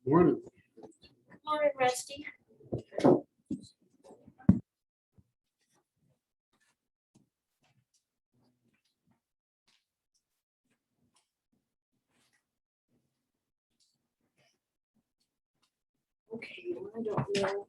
Morning. Morning, Rusty. Okay, well, I don't know.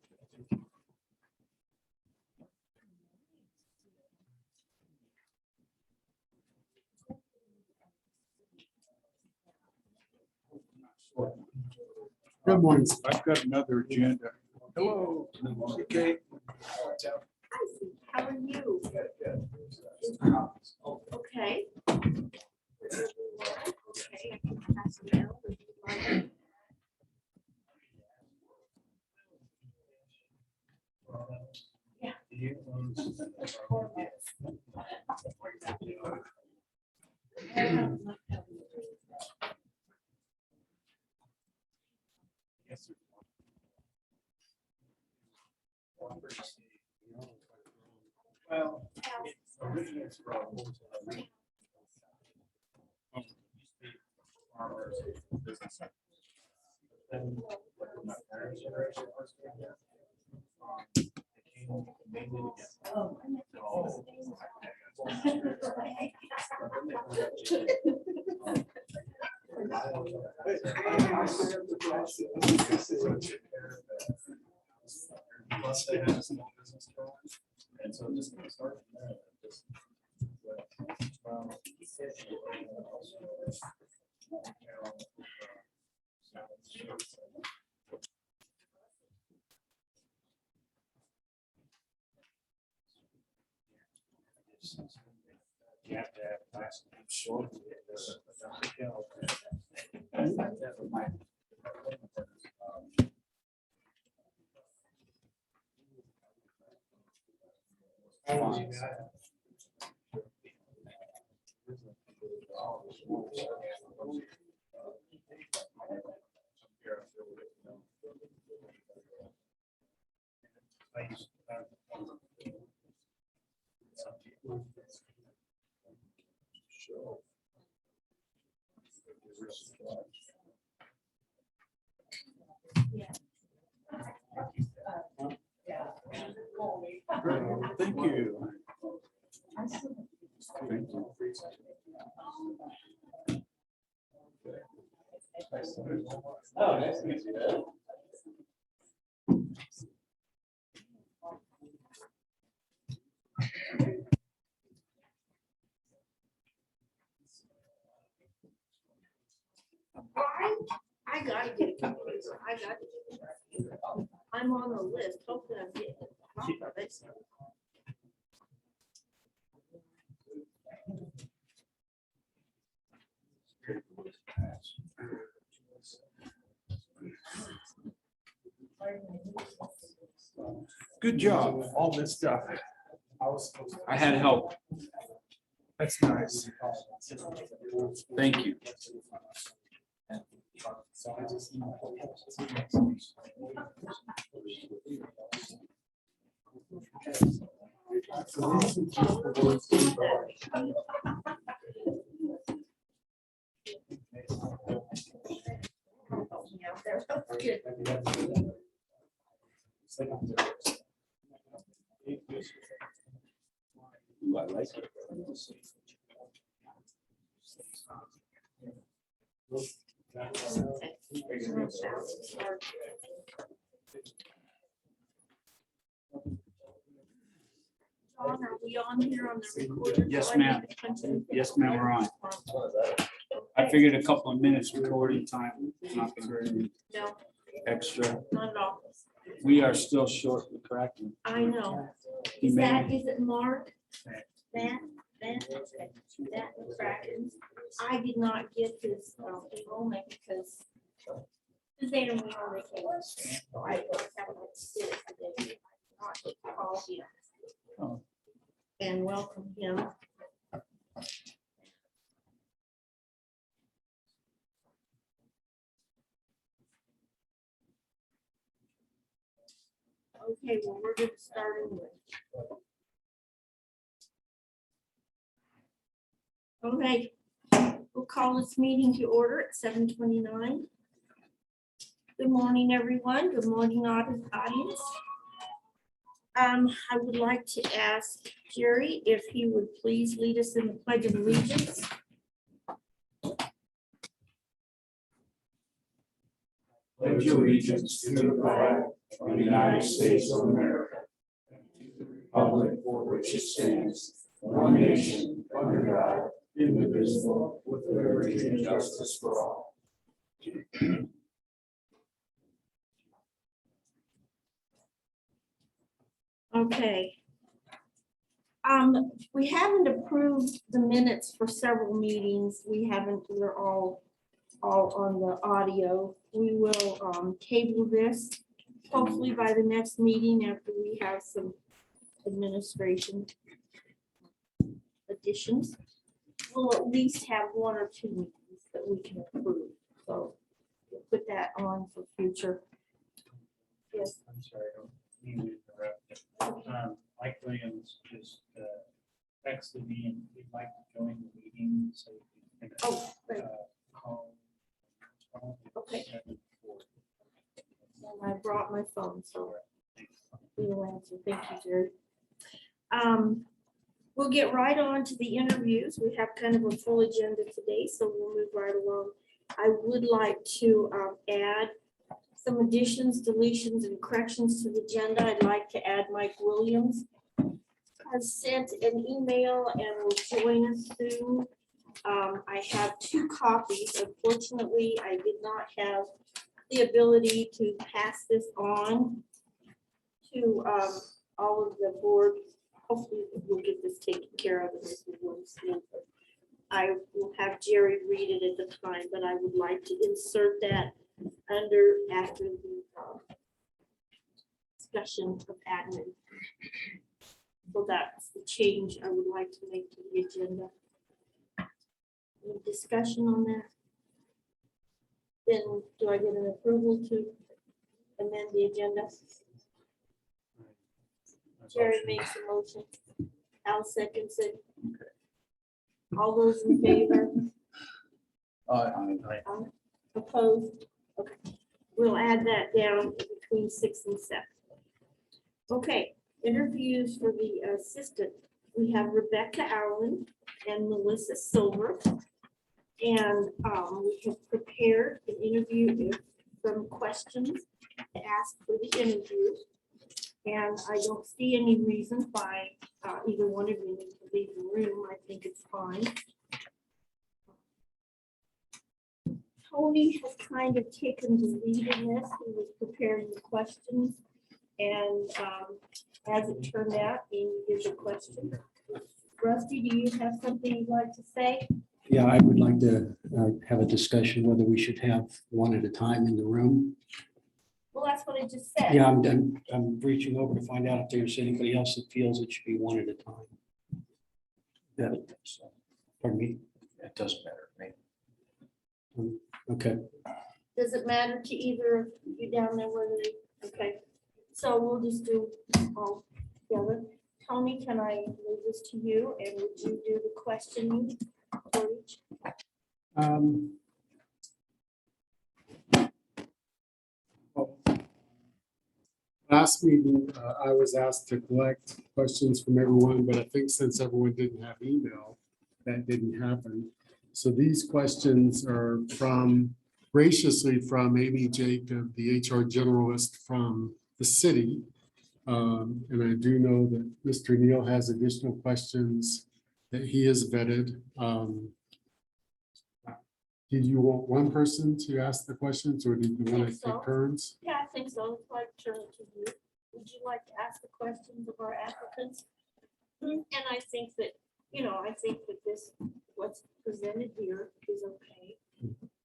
Good morning. I've got another agenda. Hello. Okay. How are you? Okay. Okay, I can pass it out if you like. Yeah. Yes, sir. Well, it originates from farmers business. Then when my parents' generation was doing that, they came mainly to get all. Plus they have a small business going, and so just kind of start from there. Just, you have to have class short. Thank you. Thank you. Oh, nice to meet you. I gotta get a computer. I gotta get a computer. I'm on the list. Hopefully I'm getting to the top of it. Good job, all this stuff. I had help. That's nice. Thank you. Yeah, there's good. Ooh, I like it. John, are we on here on the recorder? Yes, ma'am. Yes, ma'am, we're on. I figured a couple of minutes recording time, not very No, extra. not at all. We are still short with cracking. I know. He Is that, may, is it Mark? That Kraken. I did not get his enrollment because Suzanne and we only came. So I don't have to sit today. Not to call him oh, and welcome him. Okay, well, we're gonna start anyway. Okay, we'll call this meeting to order at 7:29. Good morning, everyone. Good morning, audience. I would like to ask Jerry if he would please lead us in the Pledge of Allegiance. Pledge allegiance to the flag of the United States of America, and to the republic for which it stands, one nation, under God, indivisible, with liberty and justice for all. Okay. We haven't approved the minutes for several meetings. We're all on the audio. We will table this hopefully by the next meeting after we have some administration additions. We'll at least have one or two meetings that we can approve. So we'll put that on for future. Yes. I'm sorry, I don't mean to interrupt. Mike Williams just texted me and he'd like to join the meeting, so we can Oh, great. call. Okay. And I brought my phone, so we'll answer. Thank you, Jerry. We'll get right on to the interviews. We have kind of a full agenda today, so we'll move right along. I would like to add some additions, deletions, and corrections to the agenda. I'd like to add Mike Williams has sent an email and will join us soon. I have 2 copies. Unfortunately, I did not have the ability to pass this on to all of the board. Hopefully we'll get this taken care of. I will have Jerry read it at the time, but I would like to insert that after the discussion of admin. So that's the change I would like to make to the agenda. Any discussion on that? Then do I get an approval to amend the agenda? Jerry makes a motion. Al seconds it. All those in favor? Opposed? Okay. We'll add that down between 6 and 7. Okay, interviews for the assistant. We have Rebecca Allen and Melissa Silver. And we have prepared an interview with some questions to ask for the interview. And I don't see any reason why either one of you need to leave the room. I think it's fine. Tony has kind of taken the lead in this. He was preparing the questions. And as it turned out, Amy gives a question. Rusty, do you have something you'd like to say? Yeah, I would like to have a discussion whether we should have one at a time in the room. Well, that's what I just said. Yeah, I'm reaching over to find out if there's anybody else that feels it should be one at a time. Yeah, pardon me? It doesn't matter to me. Okay, Does it matter to either of you down there whether they, okay. So we'll just do all together. Tony, can I leave this to you and would you do the questioning for each? Last meeting, I was asked to collect questions from everyone, but I think since everyone didn't have email, that didn't happen. So these questions are graciously from Amy Jacob, the HR generalist from the city. And I do know that Mr. Neal has additional questions that he has vetted. Did you want one person to ask the questions or did you want to take turns? Yeah, I think so. I'd like to turn it to you. Would you like to ask the questions of our applicants? And I think that, this, what's presented here is okay.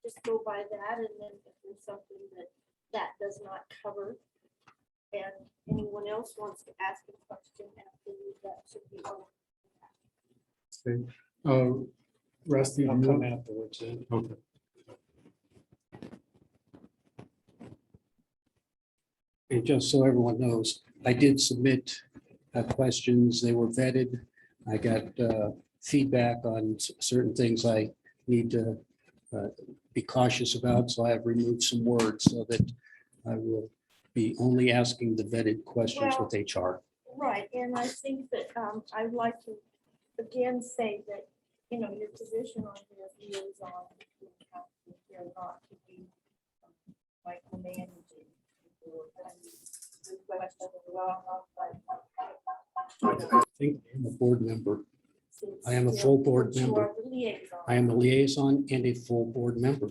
Just go by that and then if there's something that does not cover and anyone else wants to ask a question after that should be on. Okay. Rusty, I'll come afterwards. Okay. And just so everyone knows, I did submit questions. They were vetted. I got feedback on certain things I need to be cautious about, so I have removed some words so that I will be only asking the vetted questions with HR. Right, and I think that I'd like to again say that, you know, your position on your liaison, you're not to be micromanaging. I think I am a board member. I am a full board You member. are the liaison. I am a liaison and a full board member.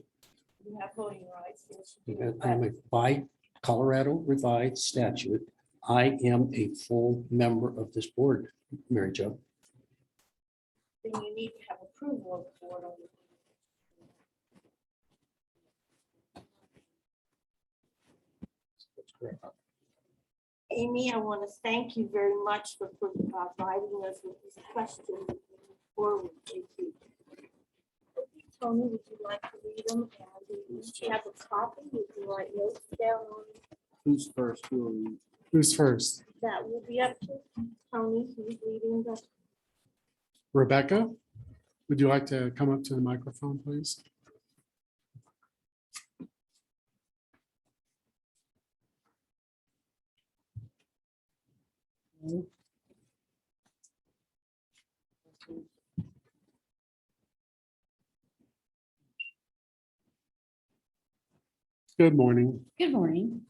You have voting rights. Yes, you do. I am a by Colorado revised statute. I am a full member of this board, Mary Jo. Then you need to have approval of the board on your. Amy, I want to thank you very much for providing us with these questions forward. Thank you. Tony, would you like to read them? And do you have a copy? Would you write notes down on Who's first? Who's first? that? Will be up to Tony, who's reading the. Rebecca, would you like to come up to the microphone, please? Good morning. Good morning.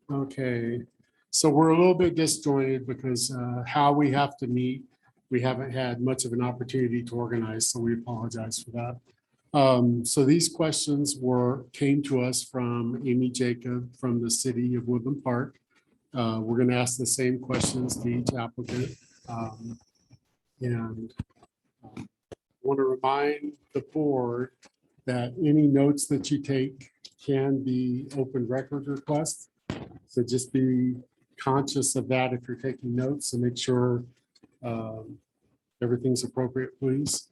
Okay, so we're a little bit disjointed because how we have to meet, we haven't had much of an opportunity to organize, so we apologize for that. So these questions came to us from Amy Jacob from the city of Woodland Park. We're going to ask the same questions to each applicant. And I want to remind the board that any notes that you take can be open record requests. So just be conscious of that if you're taking notes and make sure everything's appropriate, please.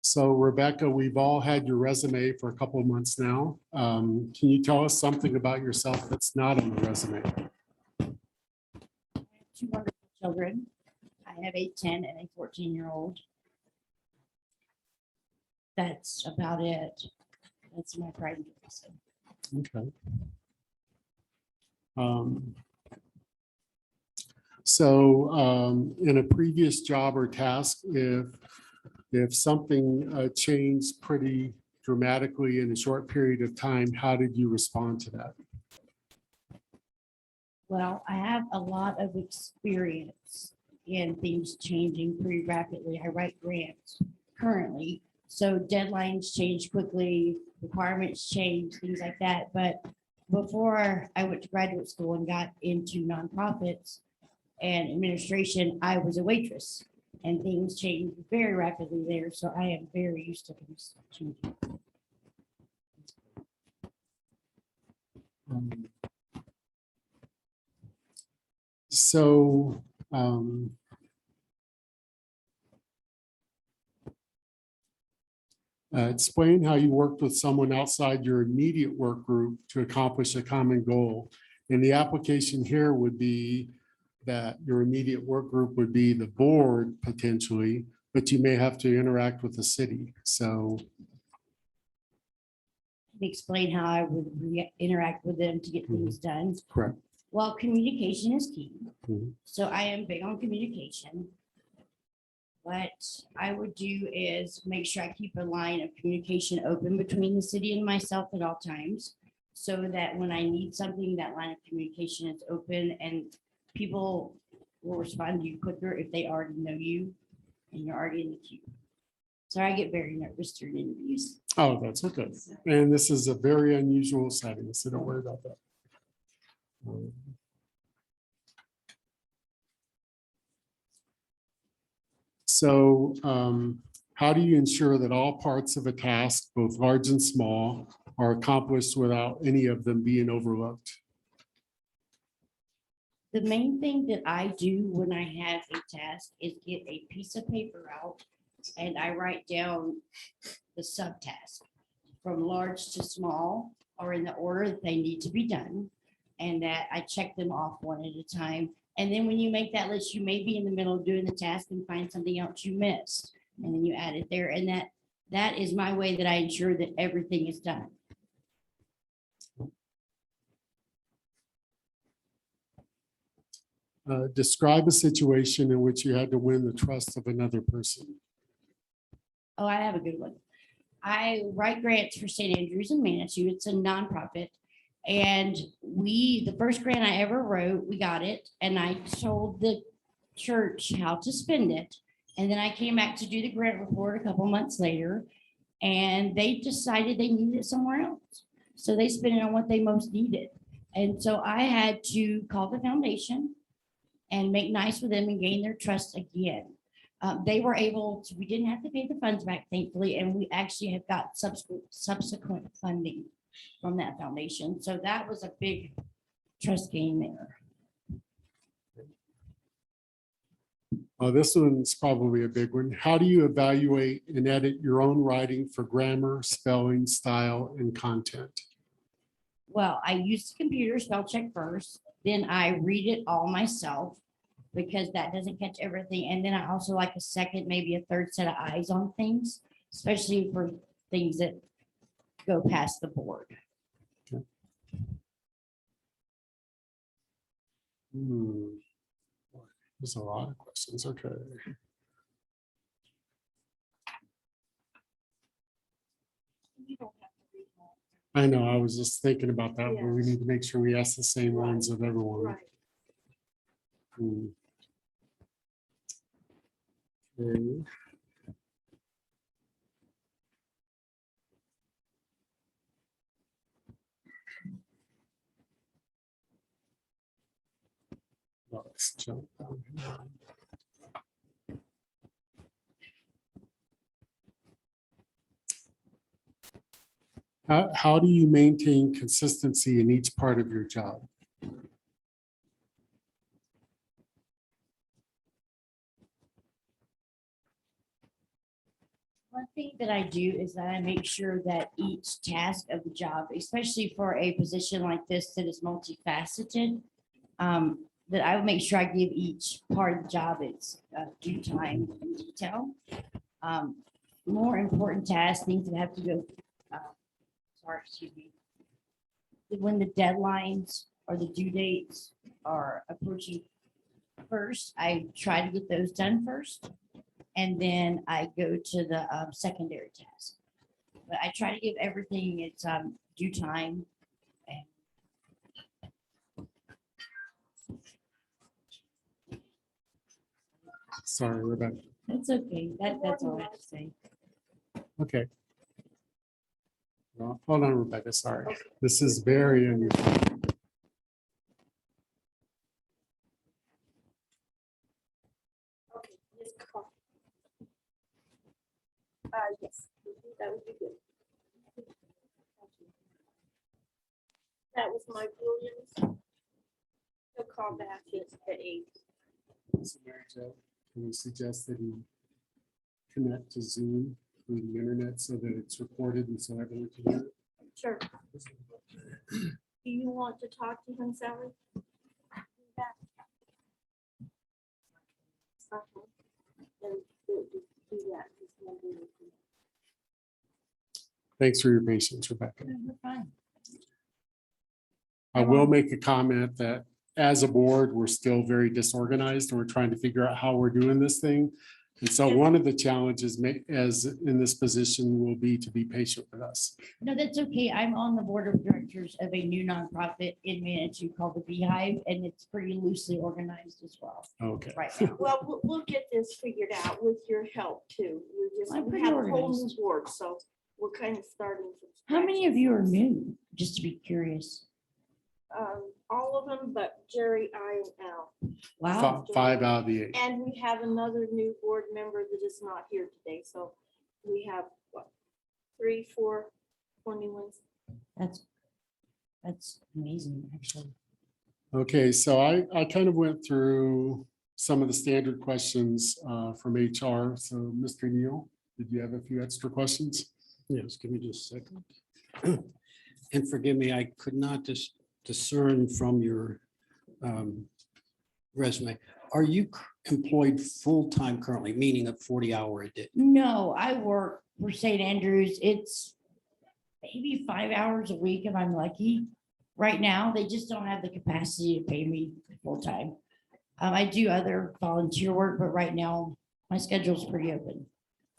So Rebecca, we've all had your resume for a couple of months now. Can you tell us something about yourself that's not on the resume? I have two wonderful children. I have a 10 and a 14-year-old. That's about it. That's my pride and joy. Okay. So in a previous job or task, if something changed pretty dramatically in a short period of time, how did you respond to that? Well, I have a lot of experience in things changing pretty rapidly. I write grants currently, so deadlines change quickly, requirements change, things like that. But before I went to graduate school and got into nonprofits and administration, I was a waitress, and things change very rapidly there. So I am very used to things changing. So explain how you worked with someone outside your immediate work group to accomplish a common goal. And the application here would be that your immediate work group would be the board potentially, but you may have to interact with the city. So Explain how I would interact with them to get things done. correct. Well, communication is key. Mhm. So I am big on communication. What I would do is make sure I keep a line of communication open between the city and myself at all times, so that when I need something, that line of communication is open and people will respond to you quicker if they already know you and you're already in the queue. So I get very nervous during interviews. Oh, that's okay. And this is a very unusual setting, so don't worry about that. So how do you ensure that all parts of a task, both large and small, are accomplished without any of them being overlooked? The main thing that I do when I have a task is get a piece of paper out and I write down the subtask from large to small or in the order that they need to be done. And that I check them off one at a time. And then when you make that list, you may be in the middle of doing the task and find something else you missed. And then you add it there. And that is my way that I ensure that everything is done. Describe a situation in which you had to win the trust of another person. Oh, I have a good one. I write grants for St. Andrews in Manitou. It's a nonprofit. And the first grant I ever wrote, we got it. And I told the church how to spend it. And then I came back to do the grant report a couple months later. And they decided they needed it somewhere else. So they spent it on what they most needed. And so I had to call the foundation and make nice with them and gain their trust again. They were able to, we didn't have to pay the funds back, thankfully, and we actually have got subsequent funding from that foundation. So that was a big trust gain there. This one's probably a big one. How do you evaluate and edit your own writing for grammar, spelling, style, and content? Well, I use the computer spell check first, then I read it all myself because that doesn't catch everything. And then I also like a second, maybe a third set of eyes on things, especially for things that go past the board. There's a lot of questions. Okay. You don't have to read all. I know, I was just thinking about that, but we Yes. need to make sure we ask the same ones of everyone. Right. Hmm. Okay. Let's jump down here. How do you maintain consistency in each part of your job? One thing that I do is that I make sure that each task of the job, especially for a position like this that is multifaceted, that I would make sure I give each part of the job its due time and detail. More important tasks, things that have to go, excuse me. When the deadlines or the due dates are approaching first, I try to get those done first. And then I go to the secondary task. But I try to give everything its due time. Sorry, Rebecca. That's okay. That's all I have to say. Okay. Well, hold on, Rebecca, sorry. This is very unusual. Okay, just call. Yes, that would be good. That was my Williams. He'll call back at 8. So Mary Jo, can we suggest that he connect to Zoom through the internet so that it's recorded and so everyone can hear it? Sure. Do you want to talk to him, Sally? Yeah. Okay. Then do that. Just one day. Thanks for your patience, Rebecca. You're fine. I will make a comment that as a board, we're still very disorganized and we're trying to figure out how we're doing this thing. And so one of the challenges as in this position will be to be patient with us. No, that's okay. I'm on the board of directors of a new nonprofit in Manitou called the Beehive, and it's pretty loosely organized as well Okay. right now. Well, we'll get this figured out with your help too. I'm We pretty have a whole new organized. board, so we're kind of starting. from How many of scratch. you are new? Just to be curious. All of them, but Jerry, I, and Al. Wow. 5 out of the 8. And we have another new board member that is not here today, so we have, what, 3, 4 new ones? That's amazing, actually. Okay, so I kind of went through some of the standard questions from HR. So Mr. Neal, did you have a few extra questions? Yes, give me just a second. And forgive me, I could not discern from your resume. Are you employed full-time currently, meaning a 40-hour a day? No, I work for St. Andrews, it's maybe 5 hours a week if I'm lucky. Right now, they just don't have the capacity to pay me full time. I do other volunteer work, but right now my schedule's pretty open.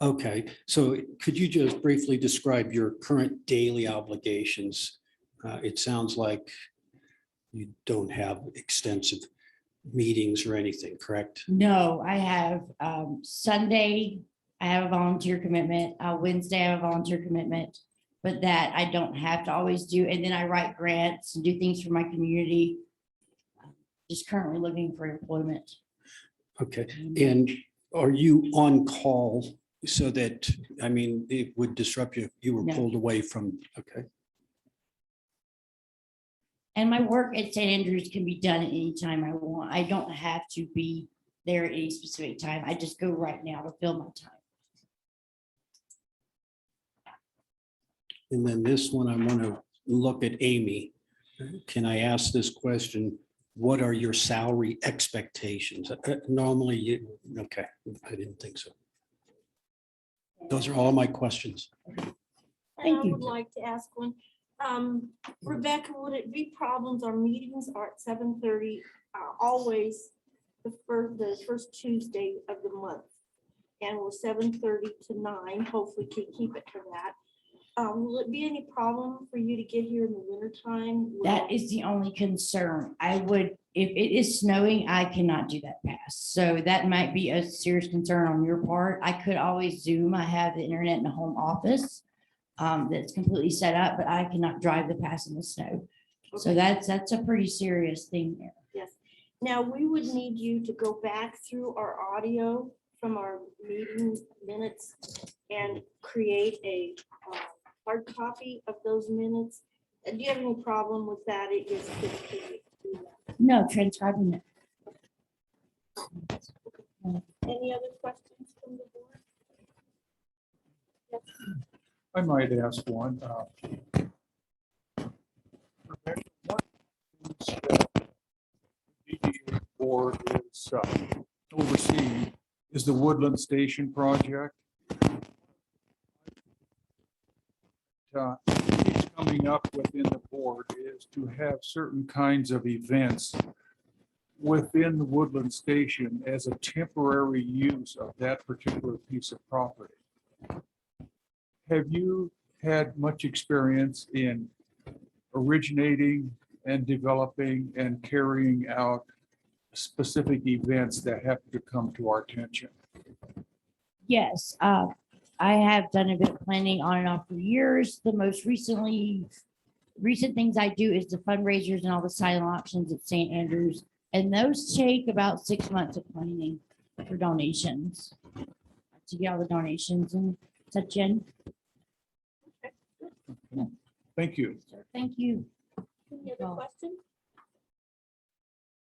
Okay, so could you just briefly describe your current daily obligations? It sounds like you don't have extensive meetings or anything, correct? No, I have Sunday, I have a volunteer commitment. Wednesday, I have a volunteer commitment, but that I don't have to always do. And then I write grants and do things for my community. Just currently looking for employment. Okay, and are you on call so that, I mean, it would disrupt you if you were No. pulled away from, okay? And my work at St. Andrews can be done at any time I want. I don't have to be there at any specific time. I just go right now to fill my time. And then this one, I want to look at Amy. Can I ask this question? What are your salary expectations? Normally, okay, I didn't think so. Those are all my questions. And Thank I you. would like to ask one. Rebecca, would it be problems? Our meetings are at 7:30, always the first Tuesday of the month. And we're 7:30 to 9, hopefully keep it to that. Will it be any problem for you to get here in the winter time? That is the only concern. I would, if it is snowing, I cannot do that pass. So that might be a serious concern on your part. I could always Zoom. I have the internet in the home office that's completely set up, but I cannot drive the pass in the snow. So that's a pretty serious thing there. Yes. Now, we would need you to go back through our audio from our meeting minutes and create a hard copy of those minutes. Do you have any problem with that? It is. No, transcribing it. Any other questions from the board? Yes. I might ask one. Rebecca, what is, DDA board is overseeing is the Woodland Station project. It's coming up within the board is to have certain kinds of events within the Woodland Station as a temporary use of that particular piece of property. Have you had much experience in originating and developing and carrying out specific events that happen to come to our attention? Yes, I have done a bit of planning on and off for years. The most recent things I do is the fundraisers and all the silent auctions at St. Andrews. And those take about 6 months of planning for donations. To get all the donations and such in. Thank you. So thank you. Any other questions?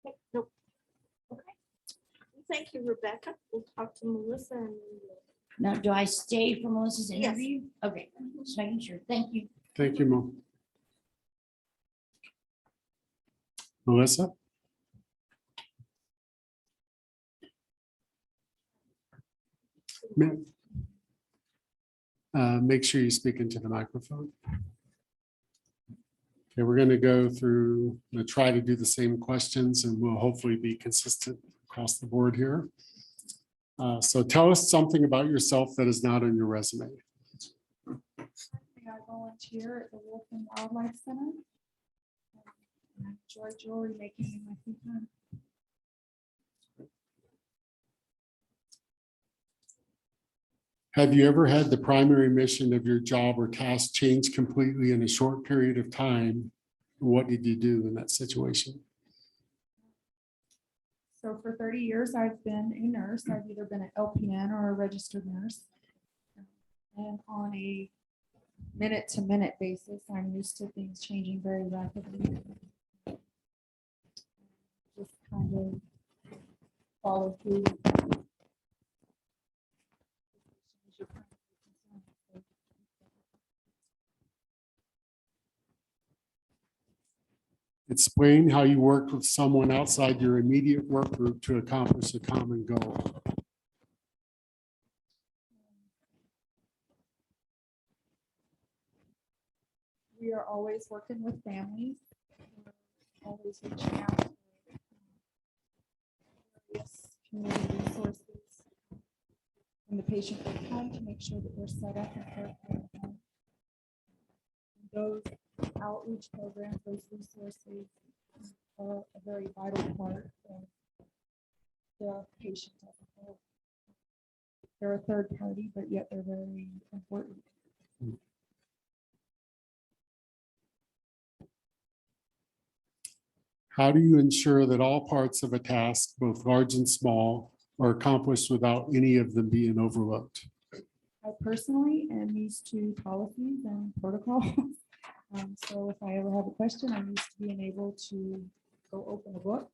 Okay, nope. Okay. Well, thank you, Rebecca. We'll talk to Melissa and Now, do I stay for Melissa's Yes. interview? Okay, just making sure. Thank you. Thank you, Mo. Melissa? Make sure you speak into the microphone. Okay, we're going to go through, try to do the same questions, and we'll hopefully be consistent across the board here. So tell us something about yourself that is not on your resume. I volunteer at the Wolf and Wildlife Center. I enjoy jewelry making in my free time. Have you ever had the primary mission of your job or task change completely in a short period of time? What did you do in that situation? So for 30 years, I've been a nurse. I've either been an LPN or a registered nurse. And on a minute-to-minute basis, I'm used to things changing very rapidly. Just kind of follow through. Explain how you worked with someone outside your immediate work group to accomplish a common goal. We are always working with families, we're always reaching out to various community resources when the patient goes home to make sure that they're set up and cared for at home. Those outreach programs, those resources are a very vital part of the patient as a whole. They're a third party, but yet they're very important. How do you ensure that all parts of a task, both large and small, are accomplished without any of them being overlooked? I personally am used to policies and protocols. So if I ever have a question, I'm used to being able to go open a book.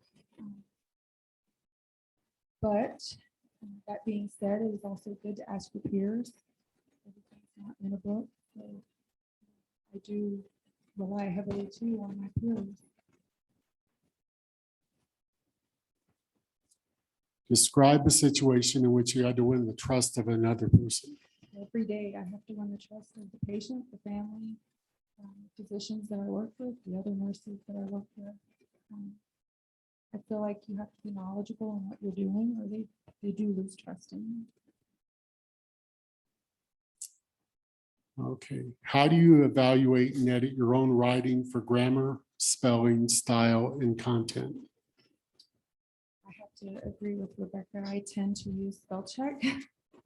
But that being said, it is also good to ask your peers. Everything's not in a book. So I do rely heavily too on my peers. Describe a situation in which you had to win the trust of another person. Every day I have to win the trust of the patient, the family, physicians that I work with, the other nurses that I work with. I feel like you have to be knowledgeable in what you're doing, or they do lose trust in you. Okay. How do you evaluate and edit your own writing for grammar, spelling, style, and content? I have to agree with Rebecca. I tend to use spell check.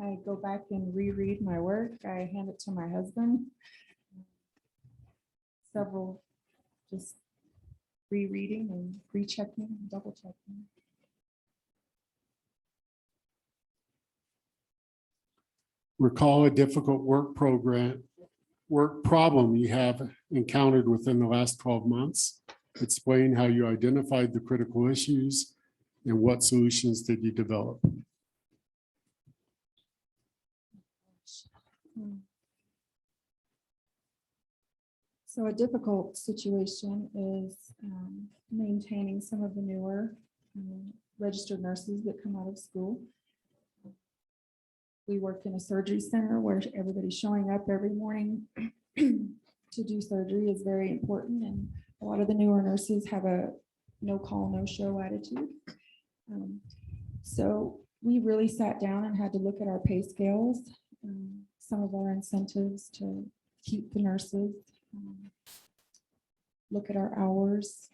I go back and reread my work. I hand it to my husband. Several just rereading and rechecking and double checking. Recall a difficult work problem you have encountered within the last 12 months. Explain how you identified the critical issues and what solutions did you develop. So a difficult situation is maintaining some of the newer registered nurses that come out of school. We work in a surgery center where everybody's showing up every morning to do surgery is very important. And a lot of the newer nurses have a no call, no show attitude. So we really sat down and had to look at our pay scales, some of our incentives to keep the nurses, look at our hours,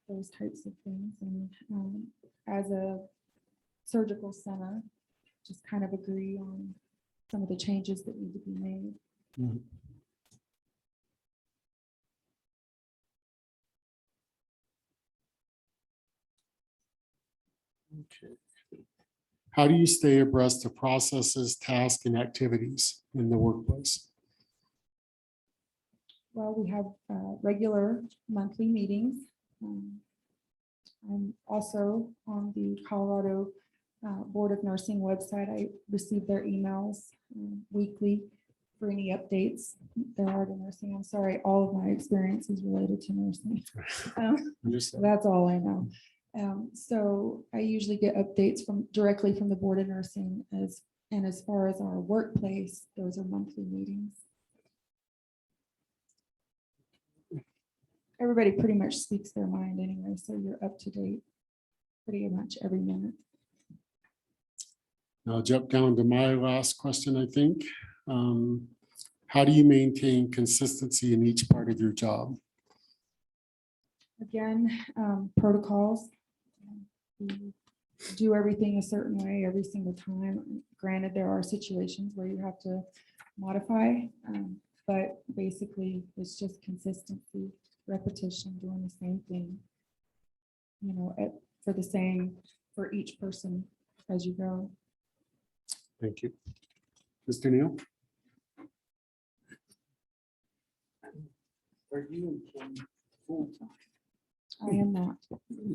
those types of things. And as a surgical center, just kind of agree on some of the changes that need to be made. Mhm. Okay. How do you stay abreast of processes, tasks, and activities in the workplace? Well, we have regular monthly meetings. I'm also on the Colorado Board of Nursing website. I receive their emails weekly for any updates there are to nursing. I'm sorry, all of my experience is related to nursing. So that's all I know. So I usually get updates directly from the Board of Nursing as far as our workplace, those are monthly meetings. Everybody pretty much speaks their mind anyway, so you're up to date pretty much every minute. I'll jump down to my last question, I think. How do you maintain consistency in each part of your job? Again, protocols. We do everything a certain way every single time. Granted, there are situations where you have to modify, but basically it's just consistency, repetition, doing the same thing, for each person as you go. Thank you. Mr. Neal? Are you employed full-time? I am not.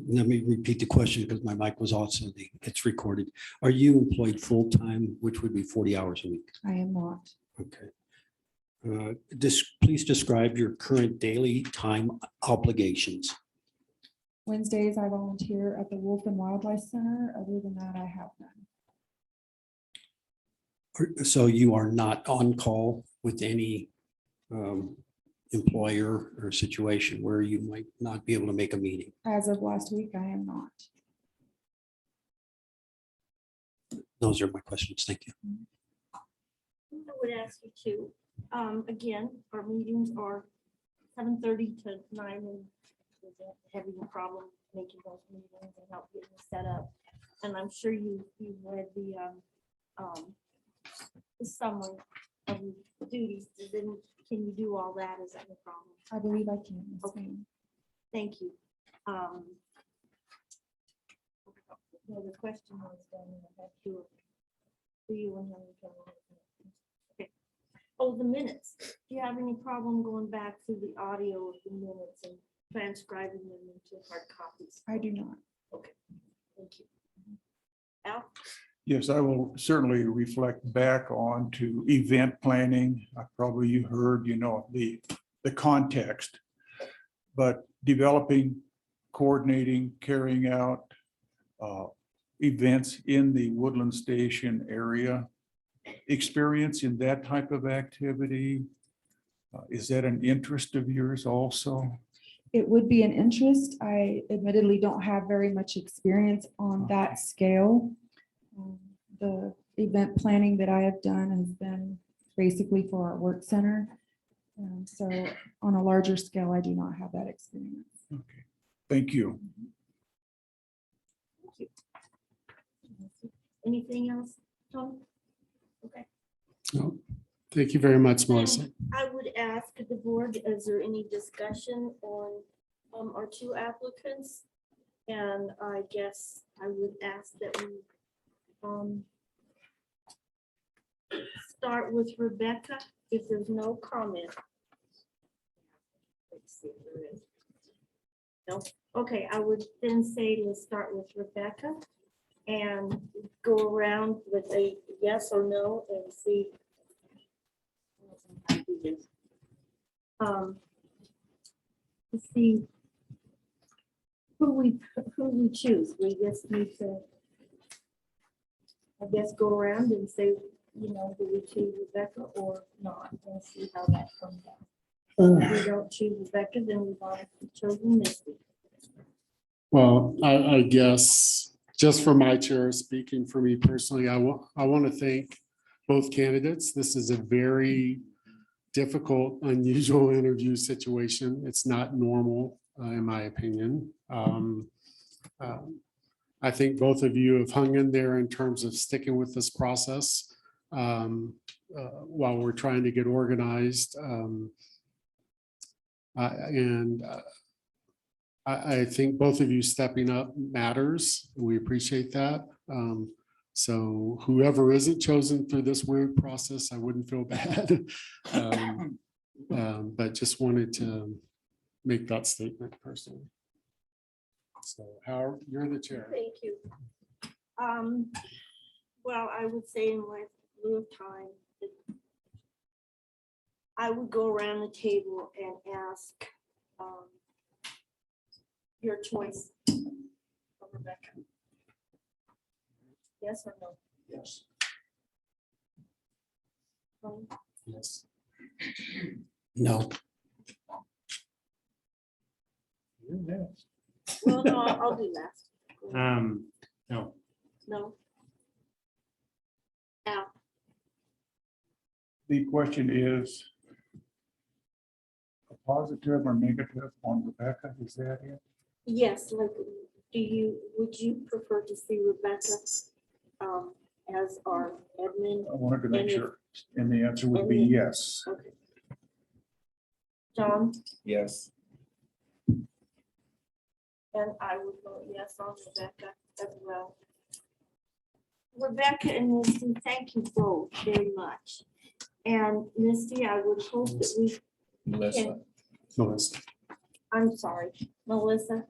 Let me repeat the question because my mic was also it's recorded. Are you employed full-time, which would be 40 hours a week? I am not. Okay. Please describe your current daily time obligations. Wednesdays, I volunteer at the Wolf and Wildlife Center. Other than that, I have none. So you are not on call with any employer or situation where you might not be able to make a meeting? As of last week, I am not. Those are my questions. Thank you. I would ask you to, again, our meetings are 7:30 to 9, and having a problem making those meetings and help getting set up. And I'm sure you've read the summary of your duties. Then can you do all that? Is that the problem? I believe I can. Yes, Okay. ma'am. Thank you. No, the question was done. I had two for you and Henry. Okay. Oh, the minutes. Do you have any problem going back through the audio of the minutes and transcribing them into hard copies? I do not. Thank you. Al? Yes, I will certainly reflect back on to event planning. Probably you heard, the context. But developing, coordinating, carrying out events in the Woodland Station area, experience in that type of activity. Is that an interest of yours also? It would be an interest. I admittedly don't have very much experience on that scale. The event planning that I have done has been basically for our work center. So on a larger scale, I do not have that experience. Okay, thank you. Anything else, Tom? Okay. No, thank you very much, Melissa. And I would ask the board, is there any discussion on our two applicants? And I guess I would ask that we start with Rebecca, if there's no comment. Let's see if there is. No, okay, I would then say let's start with Rebecca and go around with a yes or no and see. Let's see who we choose. We just need to, I guess, go around and say, do we choose Rebecca or not, and see how that comes out. If we don't choose Rebecca, then we've already chosen Misty. Well, I guess just for my chair, speaking for me personally, I want to thank both candidates. This is a very difficult, unusual interview situation. It's not normal, in my opinion. I think both of you have hung in there in terms of sticking with this process while we're trying to get organized. I think both of you stepping up matters. We appreciate that. So whoever isn't chosen through this weird process, I wouldn't feel bad. But just wanted to make that statement personally. So Howard, you're the chair. Thank you. Well, I would say in my lieu of time, that I would go around the table and ask your choice for Rebecca. Yes or no? Yes. Yes. No. Well, no, I'll do last. No. No. Al? The question is a positive or negative on Rebecca, is that it? Yes, like, would you prefer to see Rebecca as our admin? I wanted to make And if- sure, and the answer would be yes. Okay. John? Yes. And I would vote yes on Rebecca as well. Rebecca and Misty, thank you both very much. And Misty, I would hope that we can, Melissa. I'm sorry, Melissa.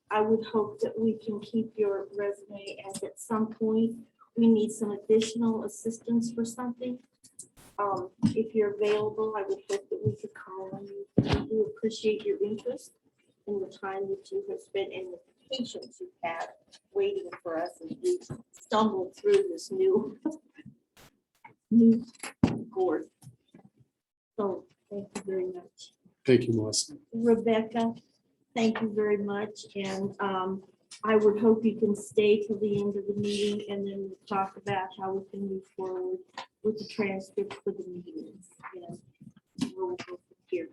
I would hope that we can keep your resume, as at some point we need some additional assistance for something. If you're available, I would hope that we could call on you. We do appreciate your interest and the time that you have spent and the patience you've had waiting for us as we stumble through this new board. So Thank you very much. Thank you, Melissa. Rebecca, thank you very much. And I would hope you can stay till the end of the meeting and then we'll talk about how we can move forward with the transcript for the meetings. And where we'll go from here.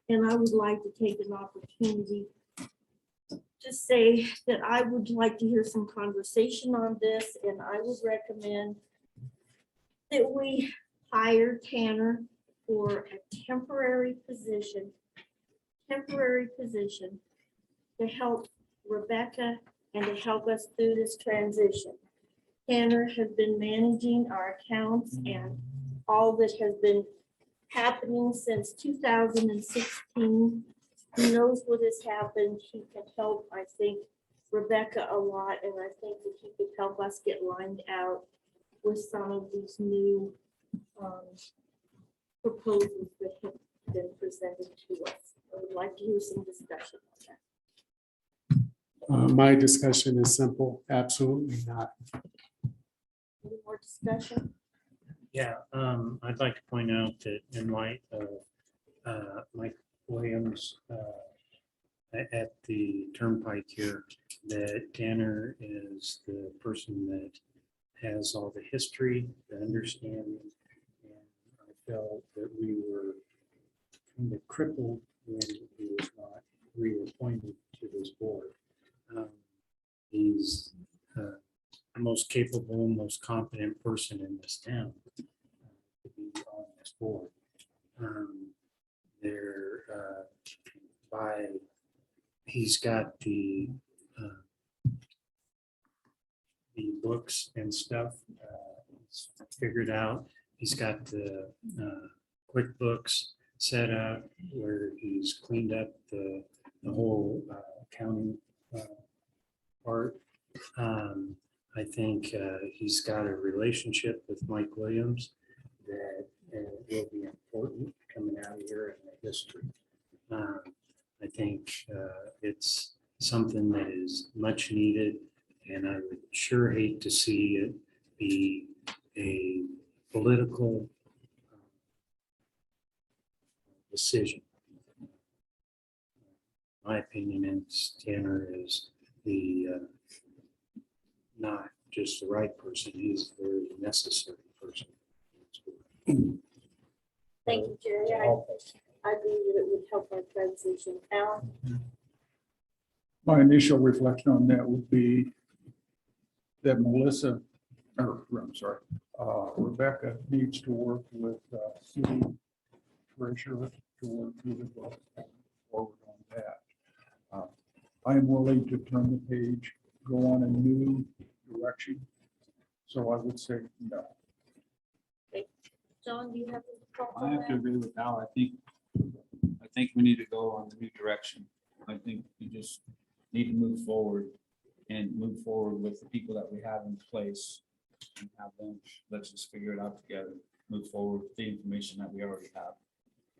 And I would like to take an opportunity to say that I would like to hear some conversation on this, and I would recommend that we hire Tanner for a temporary position to help Rebecca and to help us through this transition. Tanner has been managing our accounts and all that has been happening since 2016. He knows what has happened. He can help, I think, Rebecca a lot, and I think that he could help us get lined out with some of these new proposals that have been presented to us. I would like to hear some discussion on that. My discussion is simple, absolutely not. Any more discussion? Yeah, I'd like to point out that in light of Mike Williams at the Turnpike here, that Tanner is the person that has all the history, the understanding. And I felt that we were kind of crippled when he was not reappointed to this board. He's the most capable, most competent person in this town to be on this board. He's got the books and stuff he's figured out. He's got the QuickBooks set up where he's cleaned up the whole accounting part. I think he's got a relationship with Mike Williams that will be important coming out of here in the history. I think it's something that is much needed, and I would sure hate to see it be a political decision. My opinion is Tanner is the not just the right person, he's a very necessary person. Thank you, Jerry. I agree that it would help our transition. Alan? My initial reflection on that would be that Rebecca needs to work with city treasurer to work through the book forward on that. I am willing to turn the page, go on a new direction. So I would say no. John, do you have any thoughts I on have to that? agree with Al. I think we need to go on the new direction. I think we just need to move forward with the people that we have in place and have them, let's just figure it out together, move forward with the information that we already have.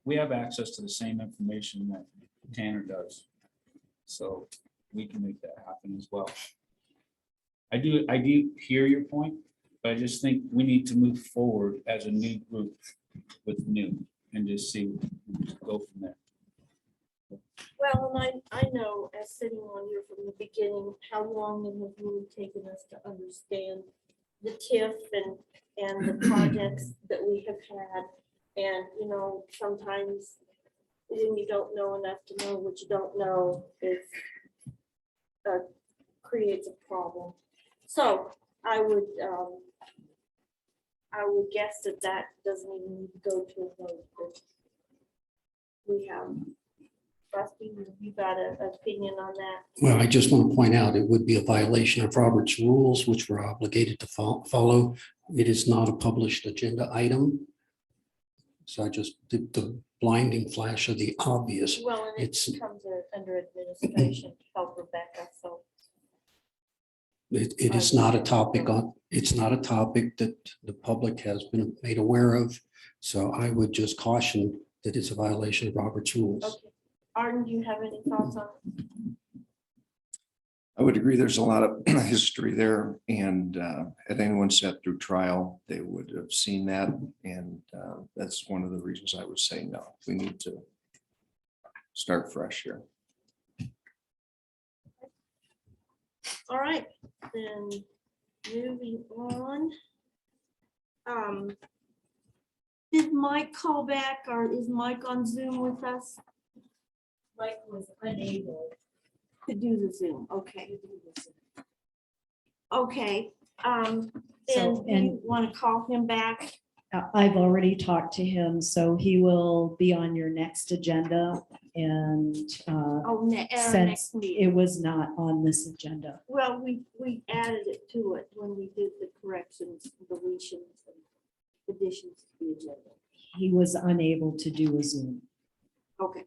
We have access to the same information that Tanner does. So we can make that happen as well. I do hear your point, but I just think we need to move forward as a new group with new and just see, go from there. Well, and I know as sitting on here from the beginning, how long it has really taken us to understand the TIF and the projects that we have had. And, you know, sometimes when you don't know enough to know what you don't know, it creates a problem. So I would guess that doesn't even need to go to a vote. But we have, Rusty, you got an opinion on that? Well, I just want to point out, it would be a violation of Robert's rules, which we're obligated to follow. It is not a published agenda item. So I just did the blinding flash of the obvious. Well, and it It's- comes under administration to help Rebecca, so. It is not a topic it's not a topic that the public has been made aware of. So I would just caution that it's a violation of Robert's rules. Okay. Arden, do you have any thoughts on it? I would agree. There's a lot of history there, and had anyone sat through trial, they would have seen that. And that's one of the reasons I would say no. We need to start fresh here. All right, then moving on. Did Mike call back, or is Mike on Zoom with us? Mike was unable To do the Zoom, okay. to do this. Okay, then So, you and- want to call him back? I've already talked to him, so he will be on your next agenda and Oh, at our since next meeting. it was not on this agenda. Well, we added it to it when we did the corrections, deletions, and additions to the agenda. He was unable to do a Zoom. Okay.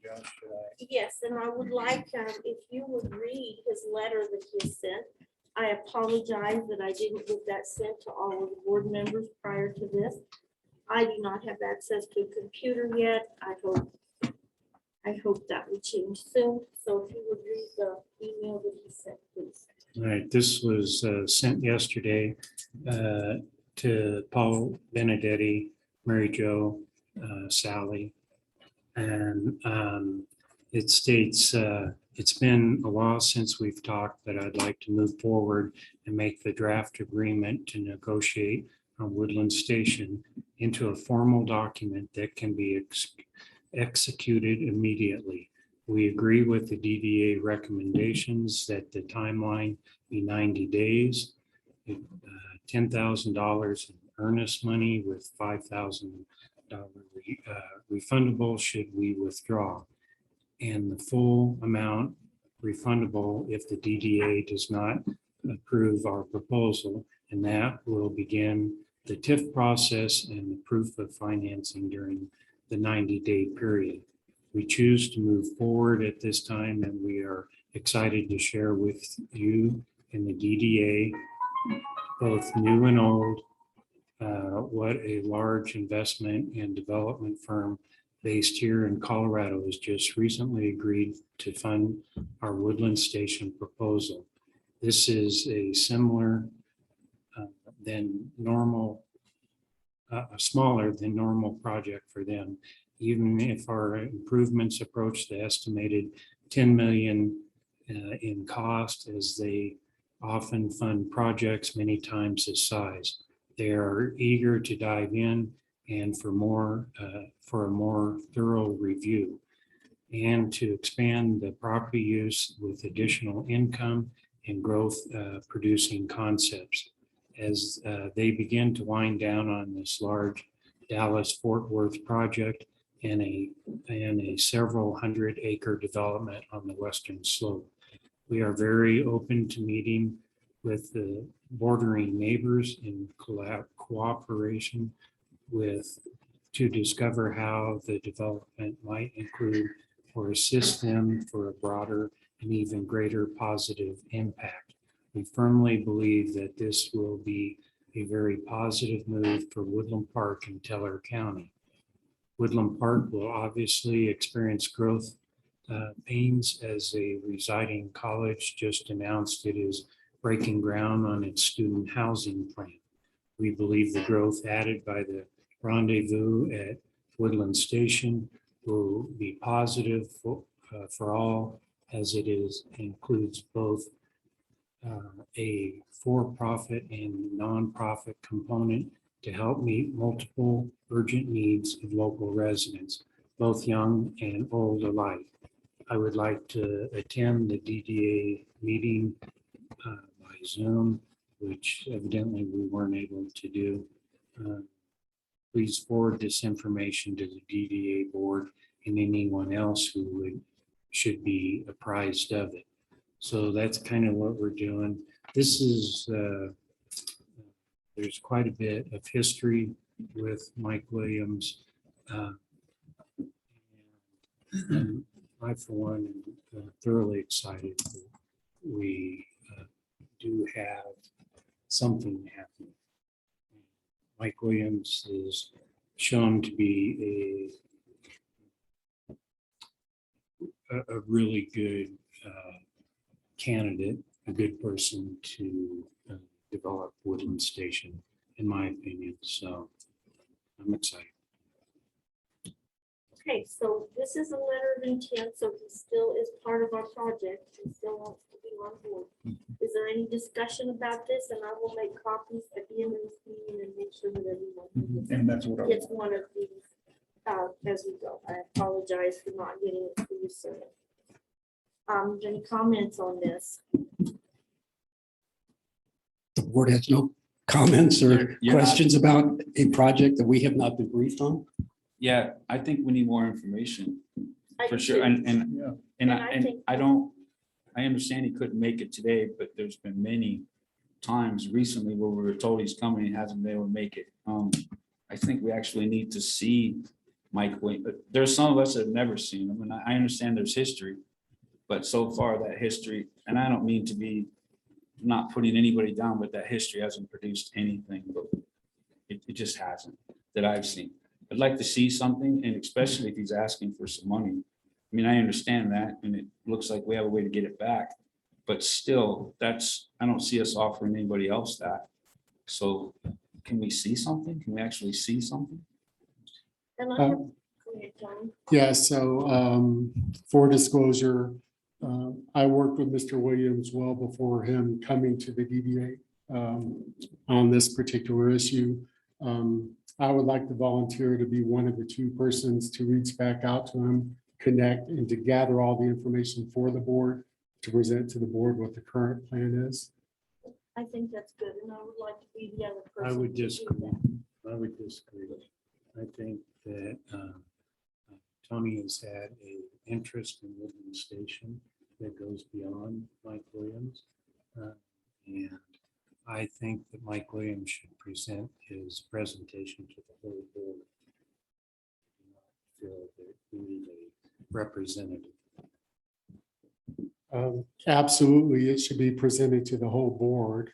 Josh, should I- Yes, and I would like, if you would read his letter that he sent. I apologize that I didn't get that sent to all of the board members prior to this. I do not have access to a computer yet. I hope that will change soon. So if you would read the email that he sent, please. All right, this was sent yesterday to Paul Benedetti, Mary Jo, Sally. And it states, it's been a while since we've talked, but I'd like to move forward and make the draft agreement to negotiate on Woodland Station into a formal document that can be executed immediately. We agree with the DDA recommendations that the timeline be 90 days, $10,000 in earnest money with $5,000 refundable should we withdraw, and the full amount refundable if the DDA does not approve our proposal, and that will begin the TIF process and the proof of financing during the 90-day period. We choose to move forward at this time, and we are excited to share with you and the DDA, both new and old, what a large investment and development firm based here in Colorado has just recently agreed to fund our Woodland Station proposal. This is a similar than normal, smaller than normal project for them. Even if our improvements approach the estimated 10 million in cost, as they often fund projects many times this size. They are eager to dive in and for a more thorough review and to expand the property use with additional income and growth producing concepts. As they begin to wind down on this large Dallas-Fort Worth project and a several 100-acre development on the western slope. We are very open to meeting with the bordering neighbors in cooperation to discover how the development might include or assist them for a broader and even greater positive impact. We firmly believe that this will be a very positive move for Woodland Park in Teller County. Woodland Park will obviously experience growth pains as a residing college just announced it is breaking ground on its student housing plan. We believe the growth added by the rendezvous at Woodland Station will be positive for all, as it includes both a for-profit and nonprofit component to help meet multiple urgent needs of local residents, both young and old alike. I would like to attend the DDA meeting by Zoom, which evidently we weren't able to do. Please forward this information to the DDA board and anyone else who should be apprised of it. So that's kind of what we're doing. This is, there's quite a bit of history with Mike Williams. And I, for one, am thoroughly excited that we do have something happening. Mike Williams is shown to be a really good candidate, a good person to develop Woodland Station, in my opinion. So I'm excited. Okay, so this is a letter of intent, so he still is part of our project. He still wants to be on board. Is there any discussion about this? And I will make copies at the end of this meeting and make sure that everyone And that's what I. gets one of these as we go. I apologize for not getting it for you soon. Any comments on this? The board has no comments or You're not- questions about a project that we have not been briefed on? Yeah, I think we need more information I for do sure. too. Yeah. And And I think- I understand he couldn't make it today, but there's been many times recently where we were told he's coming, he hasn't been able to make it. I think we actually need to see Mike Williams. But there's some of us that have never seen him, and I understand there's history. But so far that history, and I don't mean to be not putting anybody down, but that history hasn't produced anything, but it just hasn't that I've seen. I'd like to see something, and especially if he's asking for some money. I mean, I understand that, and it looks like we have a way to get it back, but still, I don't see us offering anybody else that. So can we see something? Can we actually see something? And I have, go ahead, John. Yeah, so for disclosure, I worked with Mr. Williams well before him coming to the DDA on this particular issue. I would like to volunteer to be one of the two persons to reach back out to him, connect, and to gather all the information for the board to present to the board what the current plan is. I think that's good, and I would like to be the other person. I would to do disagree. that. I would disagree. I think that Tony has had a interest in Woodland Station that goes beyond Mike Williams. And I think that Mike Williams should present his presentation to the whole board. I feel that we need a representative. Absolutely, it should be presented to the whole board.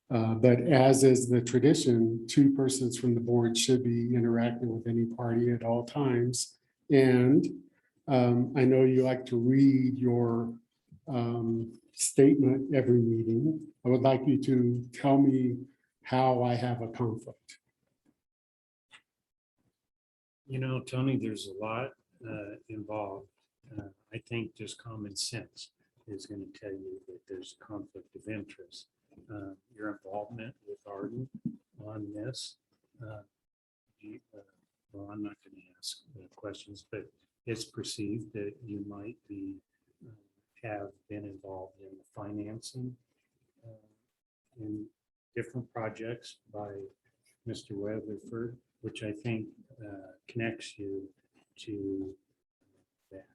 But as is the tradition, two persons from the board should be interacting with any party at all times. And I know you like to read your statement every meeting. I would like you to tell me how I have a conflict. You know, Tony, there's a lot involved. I think just common sense is going to tell you that there's a conflict of interest. Your involvement with Arden on this. Well, I'm not going to ask questions, but it's perceived that you might be have been involved in the financing in different projects by Mr. Weatherford, which I think connects you to that.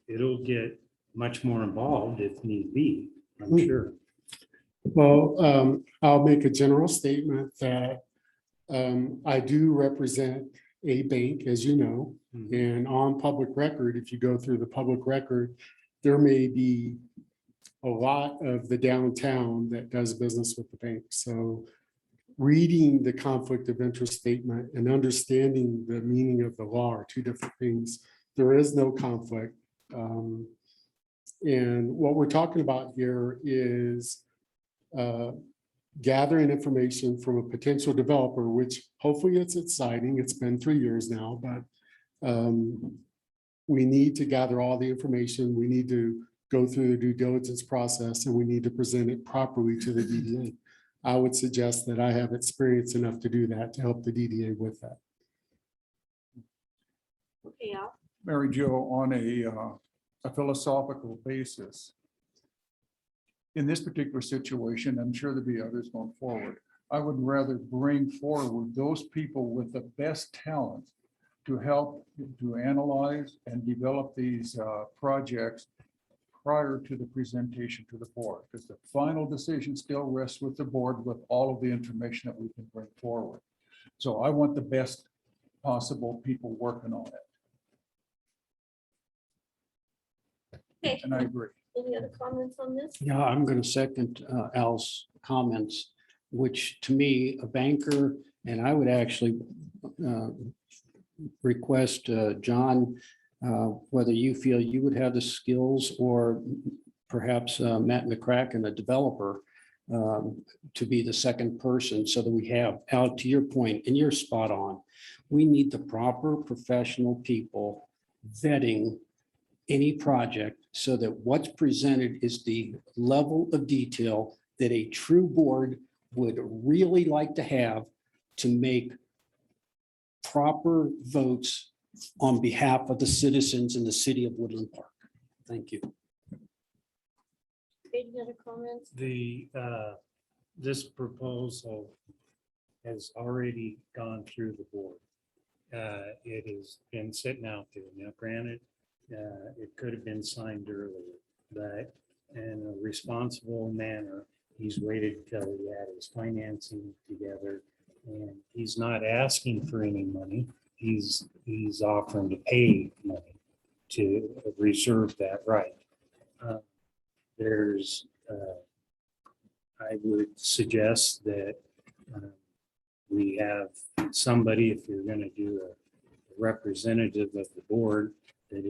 It'll get much more involved if need be, I'm sure. Well, I'll make a general statement that I do represent a bank, as you know, and on public record, if you go through the public record, there may be a lot of the downtown that does business with the bank. So reading the conflict of interest statement and understanding the meaning of the law are two different things. There is no conflict. And what we're talking about here is gathering information from a potential developer, which hopefully it's exciting. It's been 3 years now, but we need to gather all the information. We need to go through the due diligence process, and we need to present it properly to the DDA. I would suggest that I have experience enough to do that, to help the DDA with that. Okay, Al. Mary Jo, on a philosophical basis, in this particular situation, I'm sure there'll be others going forward, I would rather bring forward those people with the best talent to help to analyze and develop these projects prior to the presentation to the board, because the final decision still rests with the board with all of the information that we can bring forward. So I want the best possible people working on it. Okay, And I agree. any other comments on this? Yeah, I'm going to second Al's comments, which to me, a banker, and I would actually request, John, whether you feel you would have the skills or perhaps Matt McCracken, a developer, to be the second person so that we have, out to your point, and you're spot on. We need the proper professional people vetting any project so that what's presented is the level of detail that a true board would really like to have to make proper votes on behalf of the citizens in the city of Woodland Park. Thank you. Any other comments? This proposal has already gone through the board. It has been sitting out there. Now granted, it could have been signed earlier, but in a responsible manner, he's waited till he had his financing together, and he's not asking for any money. He's offering to pay money to reserve that right. I would suggest that we have somebody, if you're going to do a representative of the board that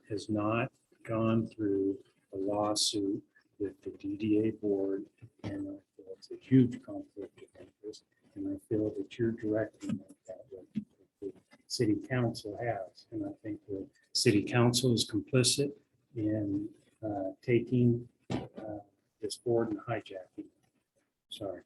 has not gone through a lawsuit with the DDA board, and I feel it's a huge conflict of interest, and I feel that you're directing that way. The city council has, and I think the city council is complicit in taking this board and hijacking. Sorry.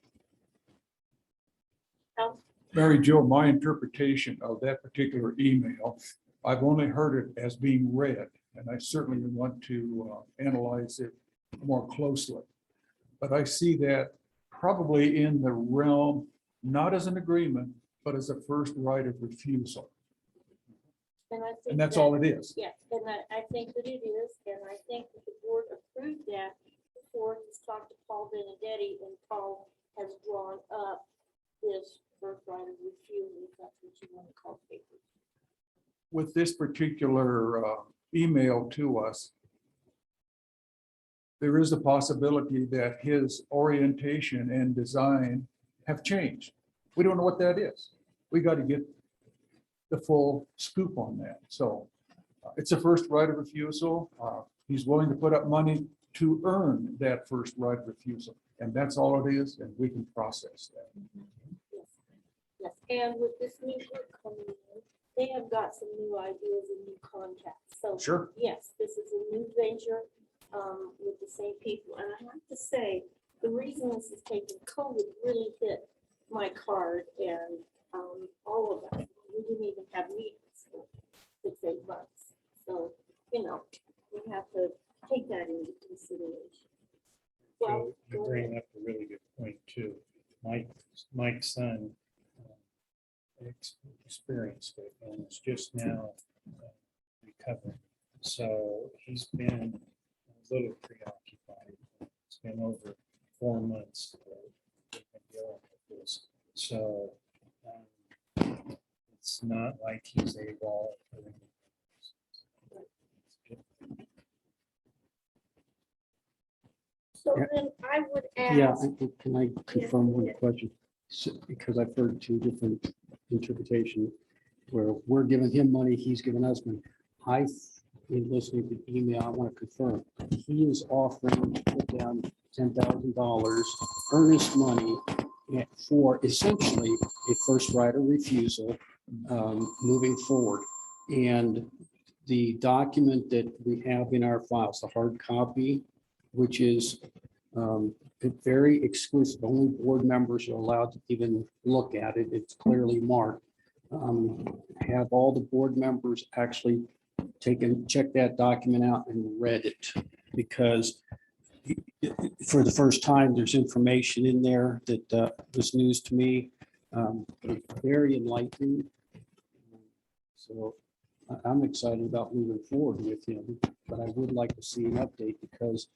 Mary Jo, my interpretation of that particular email, I've only heard it as being read, and I certainly want to analyze it more closely. But I see that probably in the realm, not as an agreement, but as a first right of refusal. And that's all it is. Yes, and I think that it is, and I think that the board approved that before he's talked to Paul Benedetti, and Paul has drawn up this first right of refusal, if that's what you want to call papers. With this particular email to us, there is a possibility that his orientation and design have changed. We don't know what that is. We got to get the full scoop on that. So it's a first right of refusal. He's willing to put up money to earn that first right of refusal. And that's all it is, and we can process that. Yes, and with this new group coming in, they have got some new ideas and new contacts. So Sure. yes, this is a new venture with the same people. And I have to say, the reason this is taking, COVID really hit my card and all of that. We didn't even have meetings for 6-8 months. So, we have to take that into consideration. Well, So you bring up a really good point too. Mike's son experienced it, and it's just now recovering. So he's been a little preoccupied. It's been over 4 months that we've been dealing with this. So it's not like he's AWOL. so then I would Yeah, ask, can I confirm one question? Because I've heard two different interpretations where we're giving him money, he's giving us money. In listening to the email, I want to confirm, he is offering to put down $10,000 earnest money for essentially a first right of refusal moving forward. And the document that we have in our files, the hard copy, which is very exclusive, only board members are allowed to even look at it. It's clearly marked. Have all the board members actually check that document out and read it, because for the first time, there's information in there that was news to me. It's very enlightening. So I'm excited about moving forward with him, but I would like to see an update because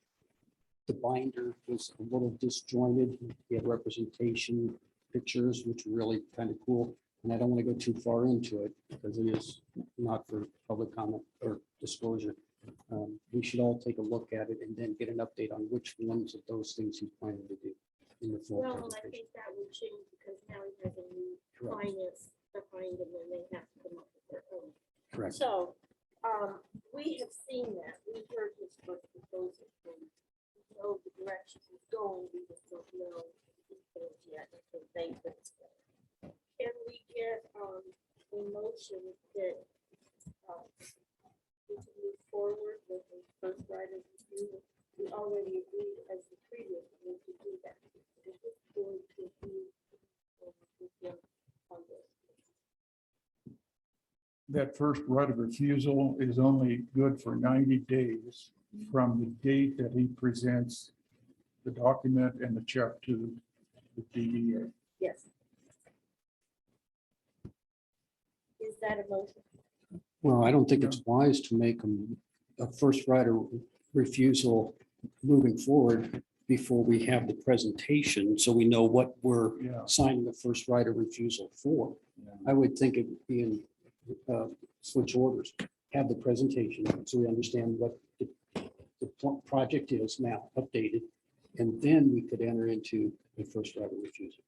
the binder was a little disjointed. He had representation pictures, which were really kind of cool. And I don't want to go too far into it because it is not for public comment or disclosure. We should all take a look at it and then get an update on which ones of those things he's planning to do in the full well, and I presentation. think that would change because now he has a new Correct. finance behind him and they have to come up with their own. Correct. So, we have seen that. We heard his first proposal from motion that we can move forward with the first right of review. We already agreed as the previous one to do that. We're just going to move forward with him on this. That first right of refusal is only good for 90 days from the date that he presents the document and the check to the DDA. Yes. Is that a motion? Well, I don't think it's wise to make a first right of refusal moving forward before we have the presentation, so we know what we're Yeah. signing the first right of refusal for. I would think it would be in switch orders, have the presentation, so we understand what the project is now updated, and then we could enter into the first right of refusal.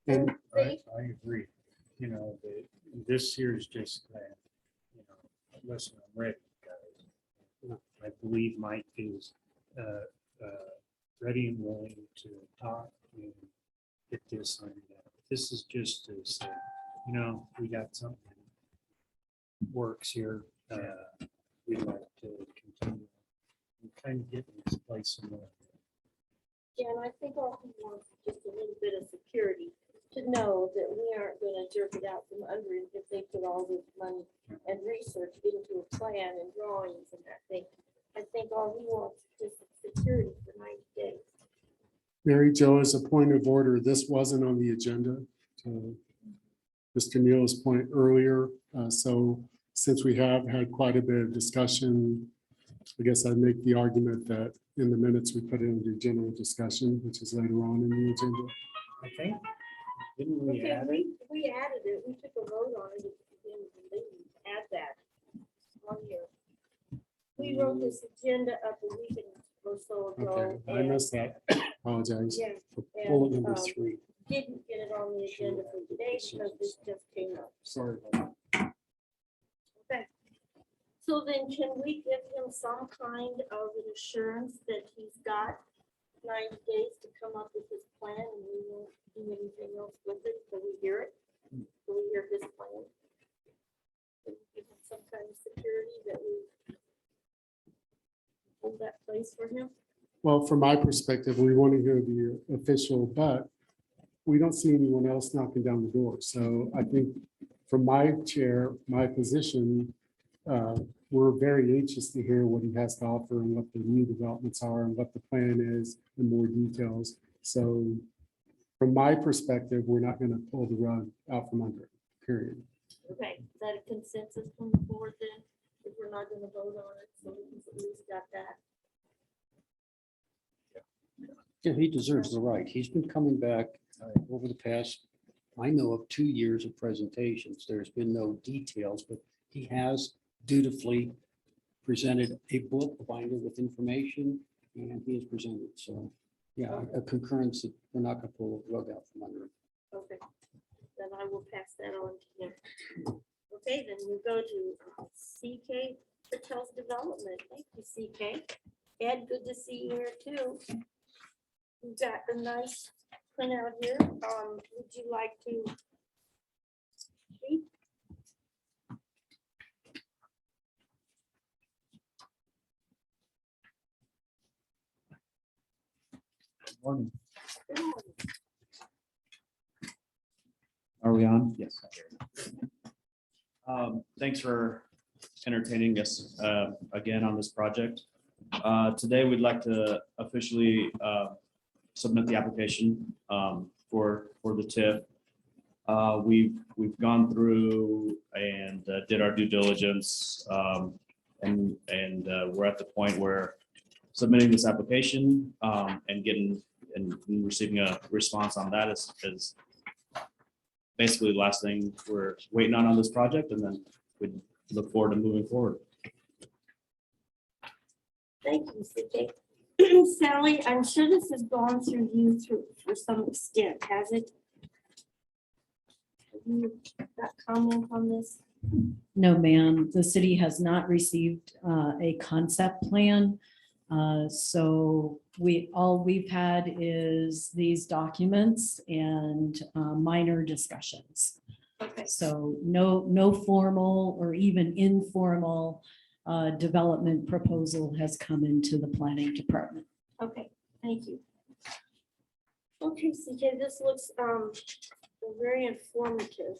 And I agree. You know, this here is just, you know, listen, I'm ready, guys. I believe Mike is ready and willing to talk and get this ironed out. This is just to say, you know, we got something works here. We'd like to continue and kind of get in this place somewhere. Yeah, and I think all he wants is just a little bit of security to know that we aren't gonna jerk it out from under him if they put all this money and research into a plan and drawings and that thing. I think all he wants is just security for 90 days. Mary Jo, as a point of order, this wasn't on the agenda. To Mr. Neal's point earlier, so since we have had quite a bit of discussion, I guess I'd make the argument that in the minutes, we put it into general discussion, which is later on in the agenda. I think, didn't we Okay, add it? we added it, we took a vote on it at the beginning, and then we add that on here. We wrote this agenda up a week or so Okay, ago. I missed that. Apologize. Yeah, For bullet And, number um, 3. didn't get it on the agenda for today because this just came up. Sorry about that. Okay. So then can we give him some kind of an assurance that he's got 90 days to come up with his plan and we won't do anything else with it until we hear it? Till we hear his plan? Can we give him some kind of security that we hold that place for him? Well, from my perspective, we want to hear the official, but we don't see anyone else knocking down the door. So I think from my chair, my position, we're very anxious to hear what he has to offer and what the new developments are and what the plan is in more details. So from my perspective, we're not going to pull the rug out from under it, period. Okay, is that a consensus from the board then? If we're not gonna vote on it, so we at least got that. Yeah, he deserves the right. He's been coming back over the past, I know of 2 years of presentations. There's been no details, but he has dutifully presented a book, a binder with information, and he has presented. So, yeah, a concurrence that we're not going to pull the rug out from under him. Okay, then I will pass that on to him. Okay, then we'll go to CK Patel's Development. Thank you, CK. Ed, good to see you here too. We've got a nice printout here. Would you like to speak? Morning. Good morning. Are we on? Yes. Thanks for entertaining us again on this project. Today, we'd like to officially submit the application for the TIF. We've gone through and did our due diligence, and we're at the point where submitting this application and getting and receiving a response on that is basically the last thing we're waiting on this project, and then we look forward to moving forward. Thank you, CK. Sally, I'm sure this has gone through you for some extent, has it? Have you got comment on this? No, ma'am. The city has not received a concept plan. So all we've had is these documents and minor discussions. Okay, So no formal or even informal development proposal has come into the planning department. okay, thank you. Okay, CJ, this looks very informative.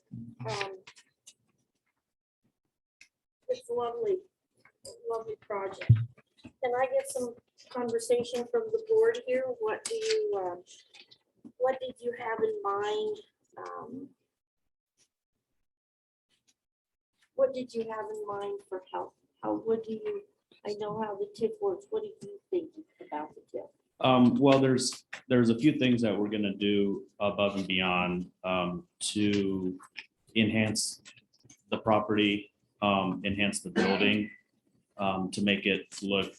It's lovely, lovely project. Can I get some conversation from the board here? What did you have in mind? What did you have in mind for help? I know how the TIF works. What do you think about the TIF? Well, there's a few things that we're gonna do above and beyond to enhance the property, enhance the building, to make it look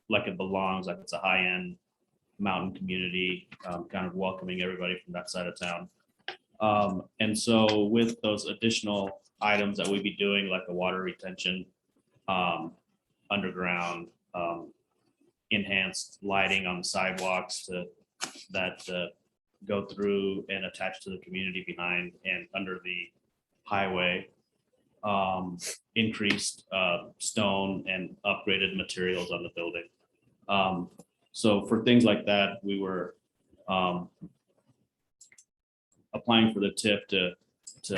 like it belongs, like it's a high-end mountain community, kind of welcoming everybody from that side of town. And so with those additional items that we'd be doing, like the water retention, underground, enhanced lighting on the sidewalks that go through and attach to the community behind and under the highway, increased stone and upgraded materials on the building. So for things like that, we were applying for the TIF to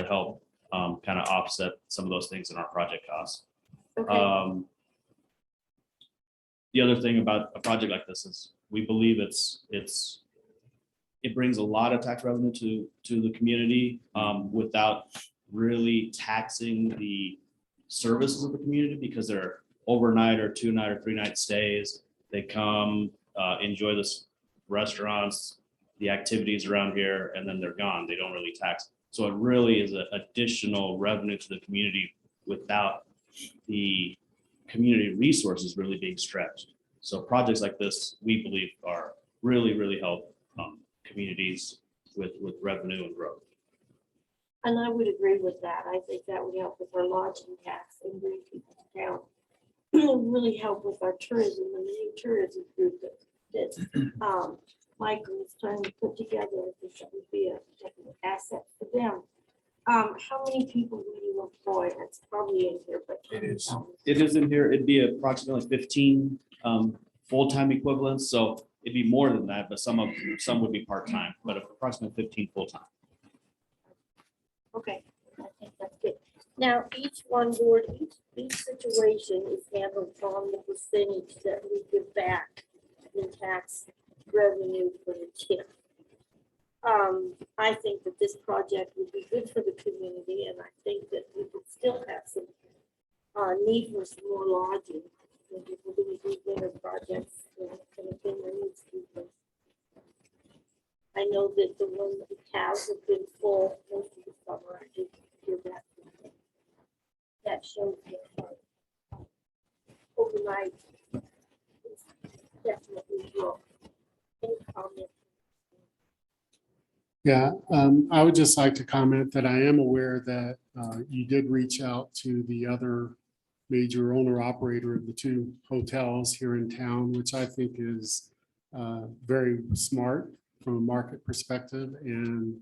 help kind of offset some of those things in our project costs. Okay, The other thing about a project like this is we believe it brings a lot of tax revenue to the community without really taxing the services of the community, because they're overnight or 2-night or 3-night stays. They come, enjoy the restaurants, the activities around here, and then they're gone. They don't really tax. So it really is an additional revenue to the community without the community resources really being stretched. So projects like this, we believe, are really help communities with revenue and growth. and I would agree with that. I think that would help with our lodging tax and bring people to town. Really help with our tourism and the new tourism group that Michael is trying to put together. I think that would be a definite asset for them. How many people will you employ? That's probably in here, but. It is. It is in here. It'd be approximately 15 full-time equivalents. So it'd be more than that, but some would be part-time, but approximately 15 full-time. Okay, I think that's good. Now, each one board, each situation is handled on the percentage that we give back in tax revenue for the TIF. I think that this project would be good for the community, and I think that we could still have some need for some more lodging. When people do these winter projects, kind of thing, there needs to be some. I know that the one that the cows have been full most of the summer. I did hear that. That shows that overnight is definitely wrong. Any comment? Yeah, I would just like to comment that I am aware that you did reach out to the other major owner operator of the 2 hotels here in town, which I think is very smart from a market perspective. And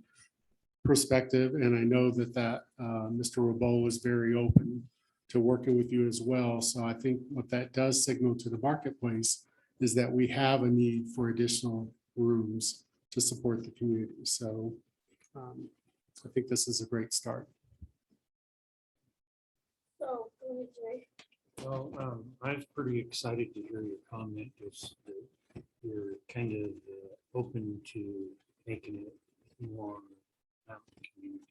I know that Mr. Robol was very open to working with you as well. So I think what that does signal to the marketplace is that we have a need for additional rooms to support the community. So I think this is a great start. So, go ahead, Jay. Well, I was pretty excited to hear your comment, because you're kind of open to making it more mountain community.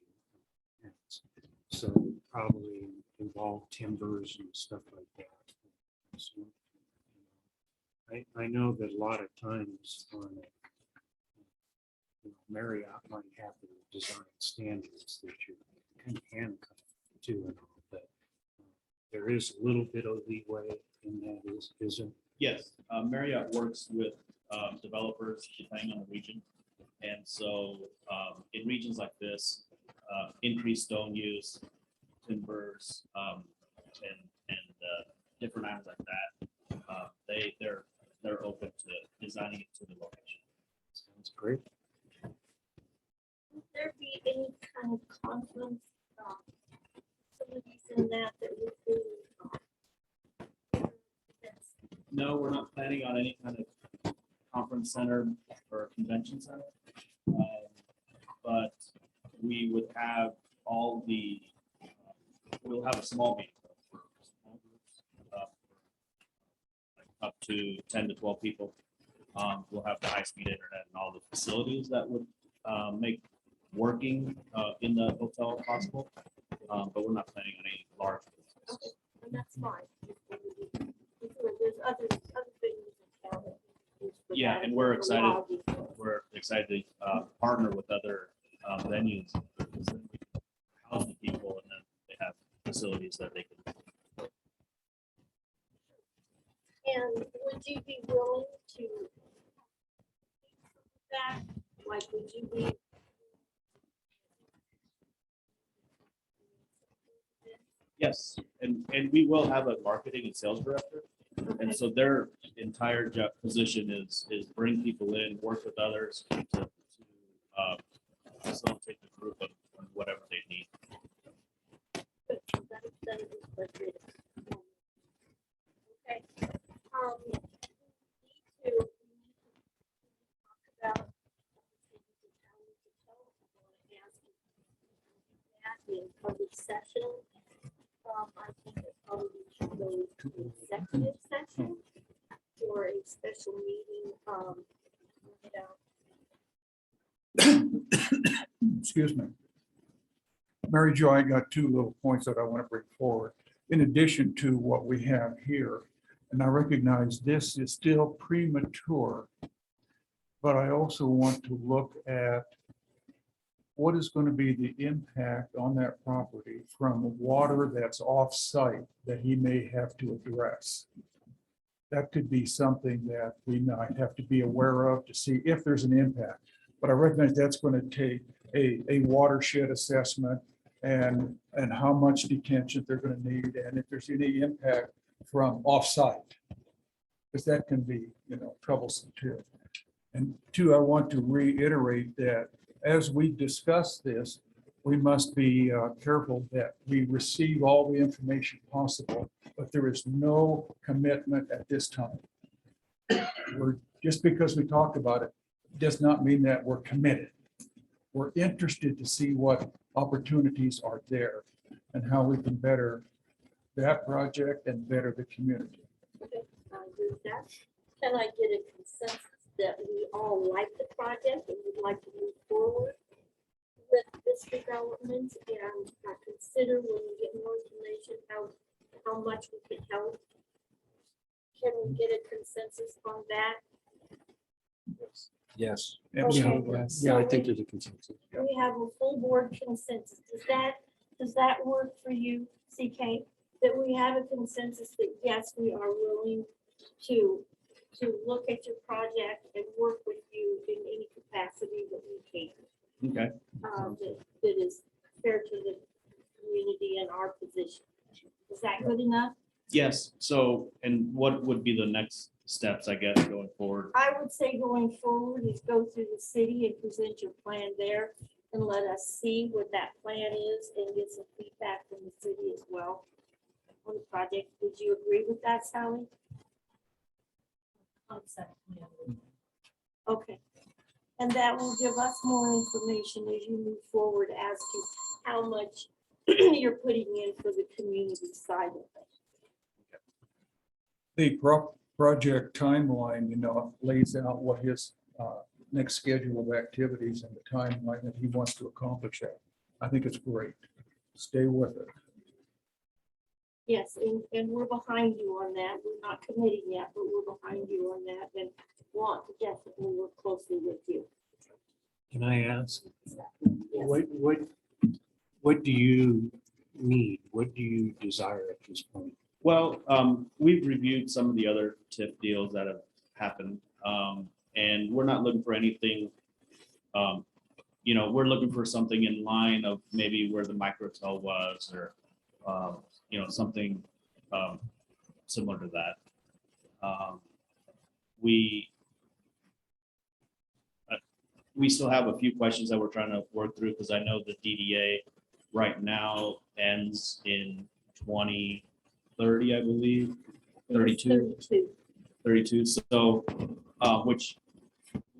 So probably involve timbers and stuff like that. So, I know that a lot of times on Marriott might have the design standards that you're kind of handcuffed to and all, but there is a little bit of leeway in that, isn't? Yes, Marriott works with developers depending on the region. And so in regions like this, increased stone use, timbers, and different items like that, they're open to designing it to the location. Sounds great. Would there be any kind conference, facilities in that would be. No, we're not planning on any kind of conference center or convention center. But we would have all the, we'll have a small meeting. For small groups, up to 10 to 12 people. We'll have the high-speed internet and all the facilities that would make working in the hotel possible. But we're not planning on any large. Okay, and that's fine. There's other things in town that we use for Yeah, that, and we're the excited. lobby. We're excited to partner with other venues. Because then we can house the people and then they have facilities that they can. And would you be willing to that? Like, would you be? Yes, and we will have a marketing and sales director. Okay. And so their entire position is bring people in, work with others to facilitate the group of whatever they need. That is appropriate. Okay. We need to talk about that in public session. I think it probably should go to executive session or a special meeting. Excuse me. Mary Jo, I got two little points that I want to bring forward. In addition to what we have here, and I recognize this is still premature, but I also want to look at what is going to be the impact on that property from water that's off-site that he may have to address. That could be something that we might have to be aware of to see if there's an impact. But I recognize that's going to take a watershed assessment and how much detention they're going to need and if there's any impact from off-site. Because that can be, troublesome too. And two, I want to reiterate that as we discuss this, we must be careful that we receive all the information possible, but there is no commitment at this time. Just because we talked about it does not mean that we're committed. We're interested to see what opportunities are there and how we can better that project and better the community. Okay, I agree with that. Can I get a consensus that we all like the project and would like to move forward with this development and consider when we get more information how much we can help? Can we get a consensus on that? Yes. Okay. Yeah, I think there's a consensus. We have a full board consensus. Does that work for you, CK? That we have a consensus that yes, we are willing to look at your project and work with you in any capacity that we can. Okay. That is fair to the community and our position. Is that good enough? Yes. So, and what would be the next steps, I guess, going forward? I would say going forward is go through the city and present your plan there and let us see what that plan is and get some feedback from the city as well on the project. Would you agree with that, Sally? Okay. And that will give us more information as you move forward as to how much you're putting in for the community side of it. The project timeline, lays out what his next schedule of activities and the timeline that he wants to accomplish that. I think it's great. Stay with it. Yes, and we're behind you on that. We're not committing yet, but we're behind you on that and want to definitely work closely with you. Can I ask, Yes. what do you need? What do you desire at this point? Well, we've reviewed some of the other TIF deals that have happened, and we're not looking for anything. We're looking for something in line of maybe where the microtel was, or something similar to that. We still have a few questions that we're trying to work through because I know the DDA right now ends in 2030, I believe, 32. 32, so, which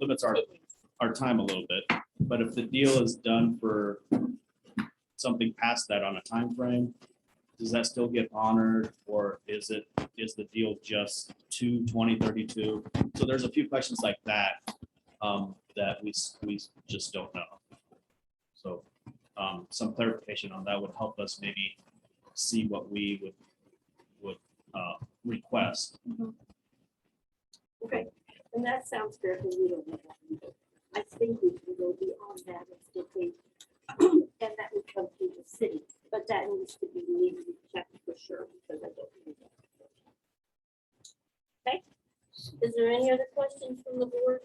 limits our time a little bit. But if the deal is done for something past that on a time frame, does that still get honored, or is the deal just to 2032? So there's a few questions like that that we just don't know. So some clarification on that would help us maybe see what we would request. Okay, and that sounds fair, because we don't know that either. I think we can go beyond that expectation, and that would come through the city, but that needs to be legally checked for sure, because I don't know that. Okay, is there any other questions from the board?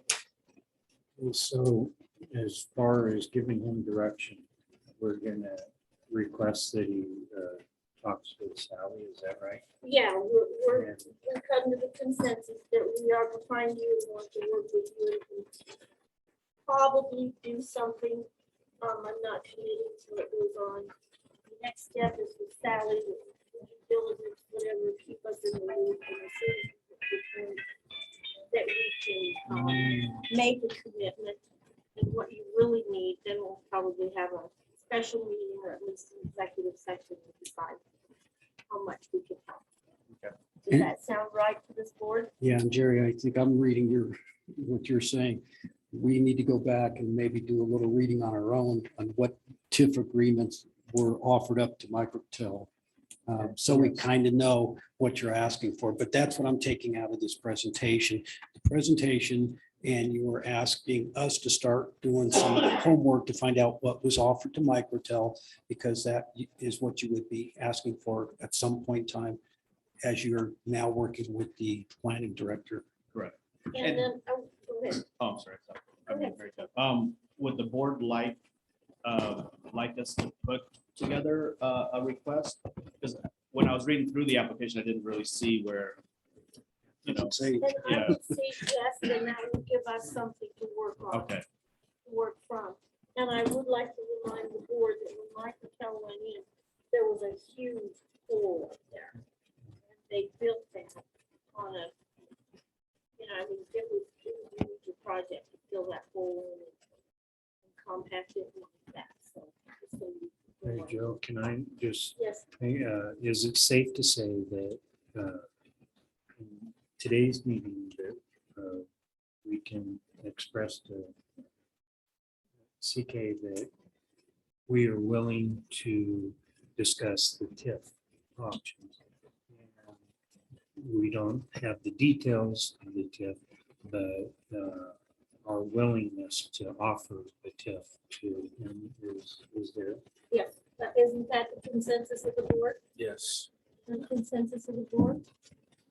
And so as far as giving him direction, we're gonna request that he talks with Sally, is that right? Yeah, we're And come to the consensus that we are behind you and want to work with you and probably do something. I'm not committing till it goes on. The next step is with Sally, due diligence, whatever, keep us in the loop, and as soon as we can, that we can make a commitment and what you really need, then we'll probably have a special meeting or at least an executive session to decide how much we can help. Okay. Does that sound right to this board? Yeah, and Jerry, I think I'm reading what you're saying. We need to go back and maybe do a little reading on our own on what TIF agreements were offered up to Microtel. So we kind of know what you're asking for, but that's what I'm taking out of this presentation. The presentation, and you were asking us to start doing some homework to find out what was offered to Microtel, because that is what you would be asking for at some point in time as you're now working with the planning director. Correct. And then, oh, go ahead. Oh, I'm sorry. Go ahead. Very tough. Would the board like us to put together a request? Because when I was reading through the application, I didn't really see where, you know. Say, And I Yeah. would say yes, then that would give us something to work on. Okay, To work from. And I would like to remind the board that when Michael Kell went in, there was a huge hole up there. And they built that on a, I mean, it was a huge project to fill that hole in and compact it like that, so. just so you- Hey, Joe, can I just, Yes, is it safe to say that in today's meeting that we can express to CK that we are willing to discuss the TIF options? We don't have the details of the TIF, but our willingness to offer the TIF to him is there. yes, but isn't that the consensus of the board? Yes. The consensus of the board?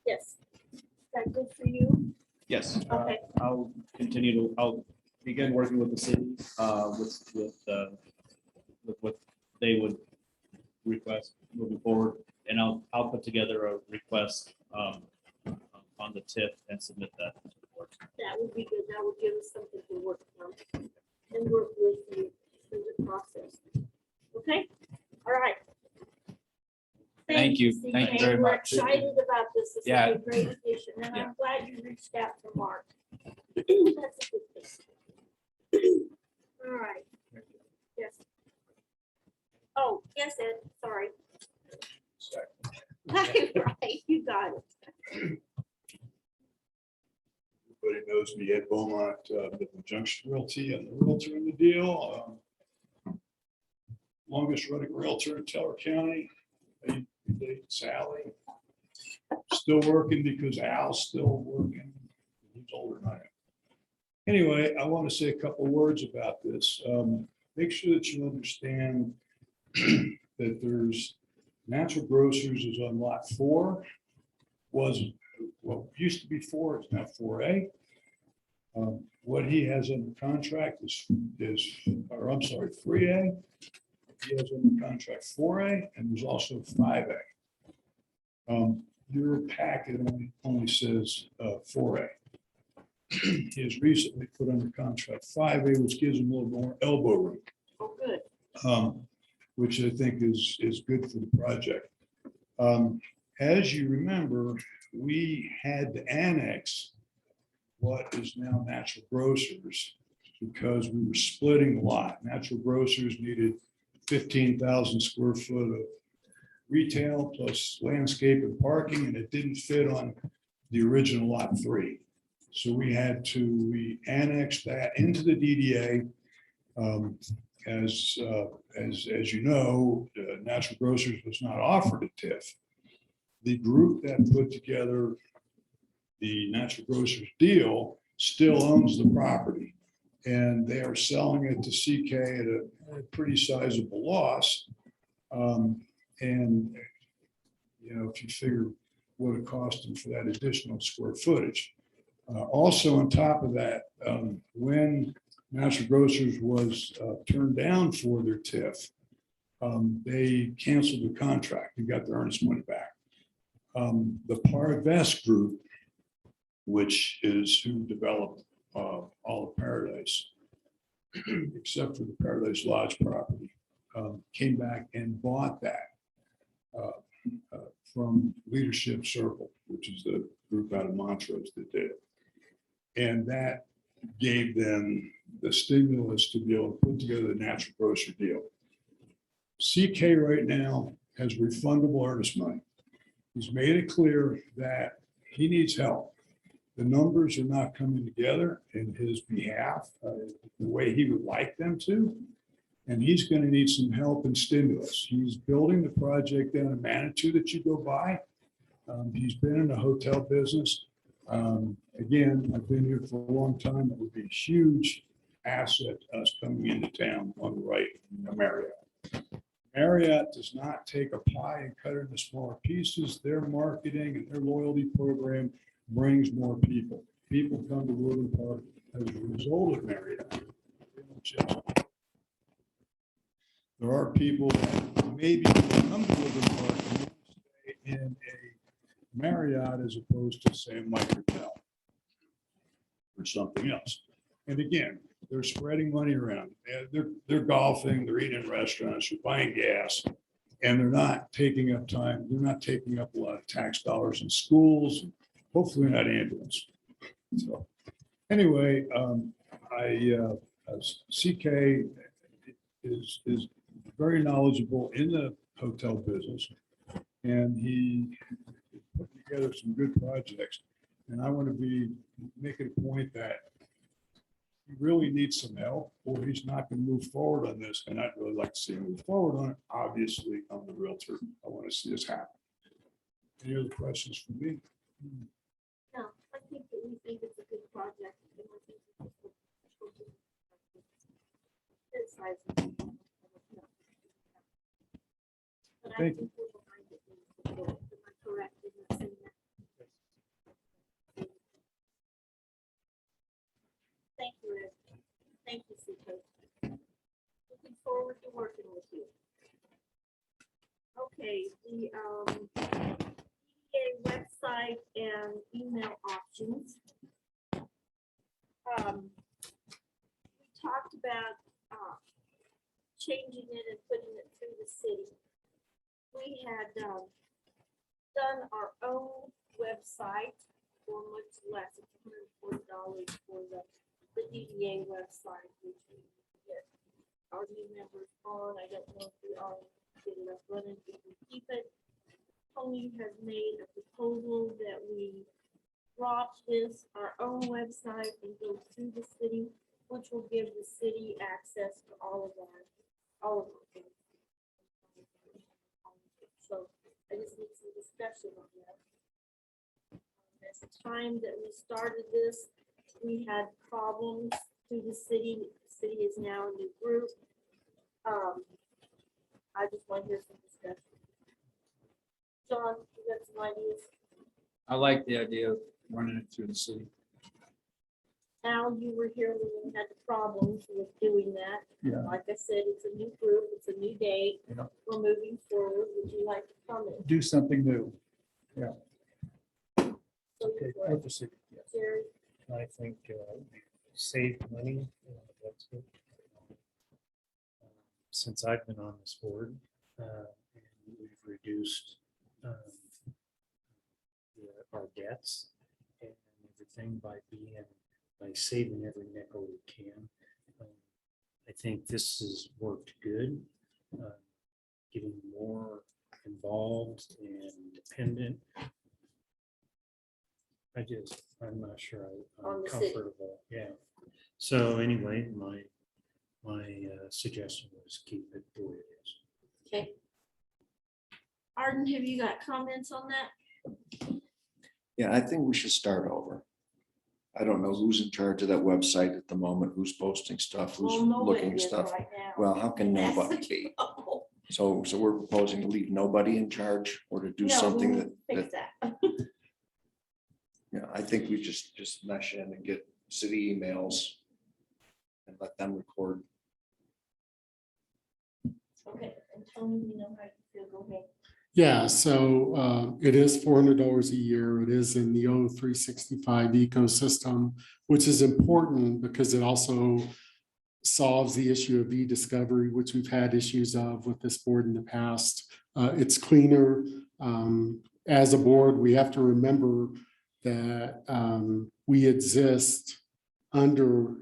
Yes. Is that good for you? yes. Okay. I'll begin working with the city with what they would request moving forward. And I'll put together a request on the TIF and submit that to the board. That would be good. That would give us something to work on and work with you through the process. Okay, all right. Thank you. CK. Thank you very We're much. excited about this. This is Yeah. a great addition, and Yeah. I'm glad you reached out to Mark. That's a good thing. All right. Yes. Oh, yes, Ed, sorry. Right, you got it. Everybody knows me, Ed Beaumont, Midland Junction Realty, and the realtor in the deal. Longest running realtor in Teller County. I date Sally. Still working because Al's still working. He's older than I am. Anyway, I want to say a couple words about this. Make sure that you understand that there's Natural Grocers is on lot 4. Was what used to be 4, it's now 4A. What he has under contract is, or I'm sorry, 3A. He has under contract 4A, and there's also 5A. Your packet only says 4A. He has recently put under contract 5A, which gives him a little more elbow room. Oh, good. which I think is good for the project. As you remember, we had to annex what is now Natural Grocers because we were splitting the lot. Natural Grocers needed 15,000 square foot of retail plus landscape and parking, and it didn't fit on the original lot 3. So we annexed that into the DDA. As you know, Natural Grocers was not offered a TIF. The group that put together the Natural Grocers deal still owns the property, and they are selling it to CK at a pretty sizable loss. And if you figure what it cost them for that additional square footage. Also, on top of that, when Natural Grocers was turned down for their TIF, they canceled the contract and got their earnest money back. The Parvest Group, which is who developed all of Paradise, except for the Paradise Lodge property, came back and bought that from Leadership Circle, which is the group out of Montrose that did it. And that gave them the stimulus to be able to put together the Natural Grocer deal. CK right now has refundable earnest money. He's made it clear that he needs help. The numbers are not coming together in his behalf the way he would like them to. And he's going to need some help and stimulus. He's building the project down in Manitou that you go by. He's been in the hotel business. Again, I've been here for a long time. It would be a huge asset to us coming into town on the right, Marriott. Marriott does not take a pie and cut it into smaller pieces. Their marketing and their loyalty program brings more people. People come to Woodland Park as a result of Marriott. There are people that maybe come to Woodland Park and want to stay in a Marriott as opposed to, say, a Microtel or something else. And again, they're spreading money around. They're golfing, they're eating in restaurants, they're buying gas, and they're not taking up time. They're not taking up a lot of tax dollars in schools, hopefully not ambulance. So anyway, CK is very knowledgeable in the hotel business, and he put together some good projects. And I want to make it a point that he really needs some help, or he's not going to move forward on this. And I'd really like to see him move forward on it. Obviously, I'm the realtor. I want to see this happen. Any other questions for me? No, I think that we think it's a good project. And I think it's criticize. But I Thank think we're behind it. Am I correct in saying that? Thank you, Ed. Thank you, CK. Looking forward to working with you. Okay, the DDA website and email options. We talked about changing it and putting it through the city. We had done our own website for much less. It's $140 for the DDA website, which we get our new members on. I don't know if we all get it up running, if we keep it. Tony has made a proposal that we drop our own website and go through the city, which will give the city access to all of our things. So I just need some discussion on that. At the time that we started this, we had problems through the city. The city is now a new group. I just want to hear some discussion. John, you got some ideas? I like the idea of running it through the city. Al, you were here when we had the problems with doing that. Yeah. Like I said, it's a new group, it's a new date. Yeah. We're moving forward. Would you like to comment? Do something new. So Okay, you're I'll just say, yes. Jerry, I think save money. That's good. since I've been on this board, and we've reduced our debts and everything by saving every nickel we can. I think this has worked good, getting more involved and dependent. I'm not sure On I'm the city. comfortable, yeah. So anyway, my suggestion was keep it the way it is. Okay. Arden, have you got comments on that? Yeah, I think we should start over. I don't know who's in charge of that website at the moment, who's posting stuff, who's Well, nobody looking at is stuff. right now. Well, how can That's the nobody be? trouble. So we're proposing to leave nobody in charge or to do No, something we'll that, fix that. yeah, I think we just mesh in and get city emails and let them record. Okay, and Tony, you know how you feel, go ahead. Yeah, so it is $400 a year. It is in the O365 ecosystem, which is important because it also solves the issue of e-discovery, which we've had issues of with this board in the past. It's cleaner. As a board, we have to remember that we exist under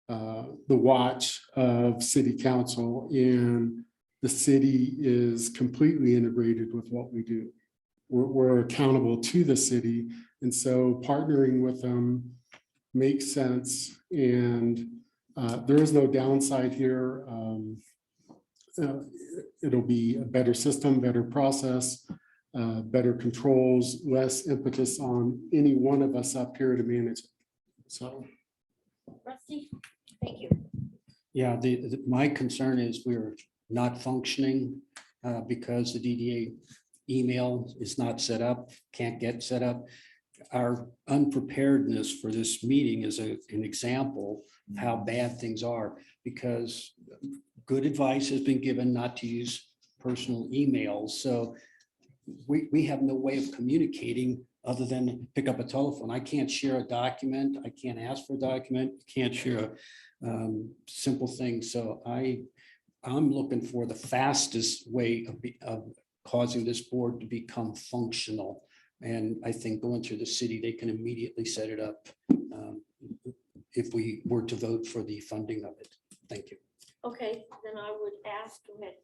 the watch of city council, and the city is completely integrated with what we do. We're accountable to the city, and so partnering with them makes sense. And there is no downside here. It'll be a better system, better process, better controls, less impetus on any one of us up here to manage it. So. Rusty, thank you. Yeah, my concern is we're not functioning because the DDA email is not set up, can't get set up. Our unpreparedness for this meeting is an example of how bad things are, because good advice has been given not to use personal emails. So we have no way of communicating other than pick up a telephone. I can't share a document. I can't ask for a document. Can't share a simple thing. So I'm looking for the fastest way of causing this board to become functional. And I think going through the city, they can immediately set it up if we were to vote for the funding of it. Thank you. Okay, then I would ask, go ahead.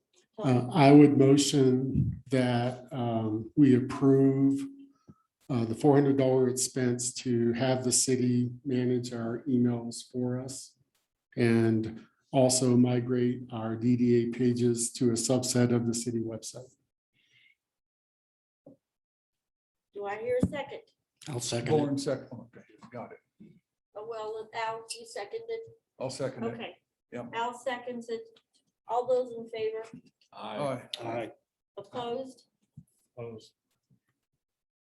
Tony. I would motion that we approve the $400 expense to have the city manage our emails for us, and also migrate our DDA pages to a subset of the city website. Do I hear a second? I'll second it. Lauren second. Okay, got it. Oh, well, Al, you seconded? I'll second it. Okay. Yep. Al seconds it. All those in favor? Aye. All right. Opposed? Opposed.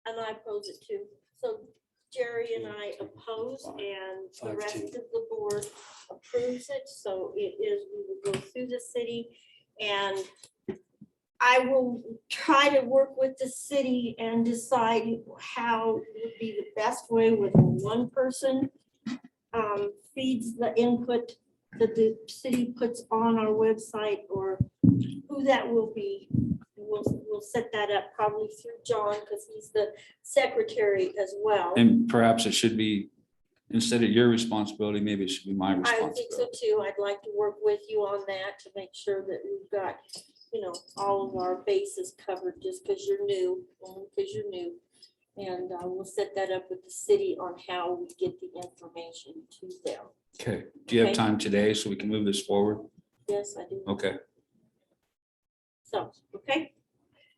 And I oppose it too. So Jerry and I oppose, and the 5-2. rest of the board approves it. So it is, we will go through the city, and I will try to work with the city and decide how would be the best way with one person feeds the input that the city puts on our website, or who that will be. We'll set that up probably through John, because he's the secretary as well. And perhaps it should be, instead of your responsibility, maybe it should be my I think so responsibility. too. I'd like to work with you on that to make sure that we've got, all of our bases covered, just because you're new, And we'll set that up with the city on how we get the information to them. Okay, do you have Okay. time today so we can move this forward? Yes, I do. Okay. So, okay.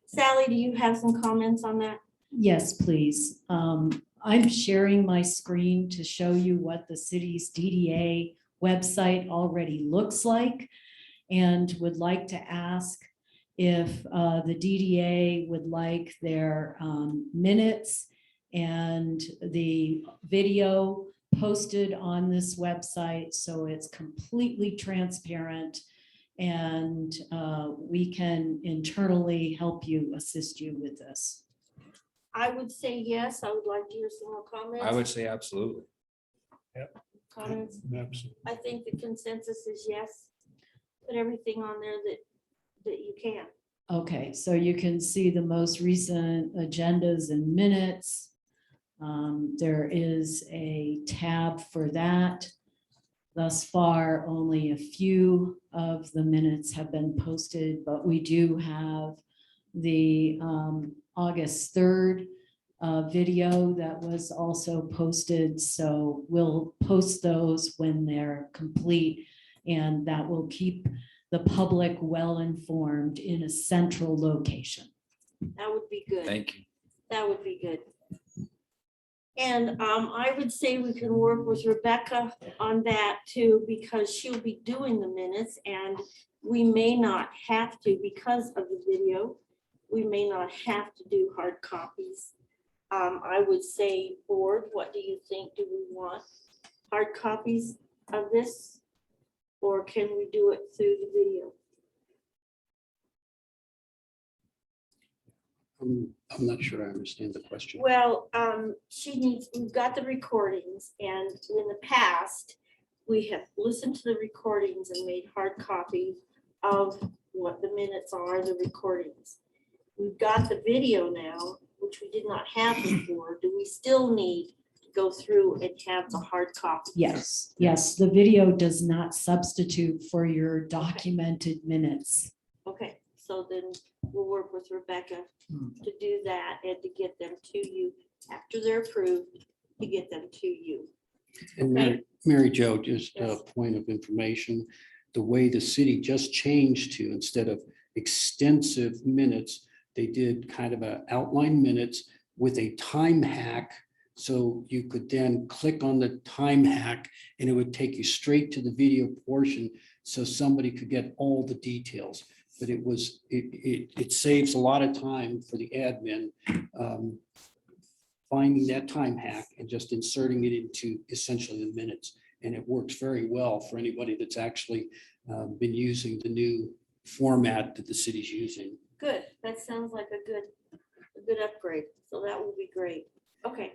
Sally, do you have some comments on that? Yes, please. I'm sharing my screen to show you what the city's DDA website already looks like, and would like to ask if the DDA would like their minutes and the video posted on this website, so it's completely transparent, and we can internally help you, assist you with this. I would say yes. I would like to hear some more comments. I would say absolutely. Comments. Absolutely. I think the consensus is yes. put everything on there that you can. Okay, so you can see the most recent agendas and minutes. There is a tab for that. Thus far, only a few of the minutes have been posted, but we do have the August 3rd video that was also posted. So we'll post those when they're complete, and that will keep the public well informed in a central location. That would be good. Thank you. That would be good. And I would say we can work with Rebecca on that too, because she'll be doing the minutes and we may not have to, because of the video, we may not have to do hard copies. I would say, board, what do you think? Do we want hard copies of this? Or can we do it through the video? I'm not sure I understand the question. Well, we've got the recordings, and in the past, we have listened to the recordings and made hard copies of what the minutes are, the recordings. We've got the video now, which we did not have before. Do we still need to go through and have the hard copy? Yes, yes, the video does not substitute for your documented minutes. Okay, so then we'll work with Rebecca to do that and to get them to you after they're approved, to get them to you. And Mary Jo, just a point of information, the way the city just changed to, instead of extensive minutes, they did kind of a outline minutes with a time hack. So you could then click on the time hack and it would take you straight to the video portion so somebody could get all the details. But it saves a lot of time for the admin finding that time hack and just inserting it into essentially the minutes. And it works very well for anybody that's actually been using the new format that the city's using. Good, that sounds like a good upgrade, so that will be great. Okay,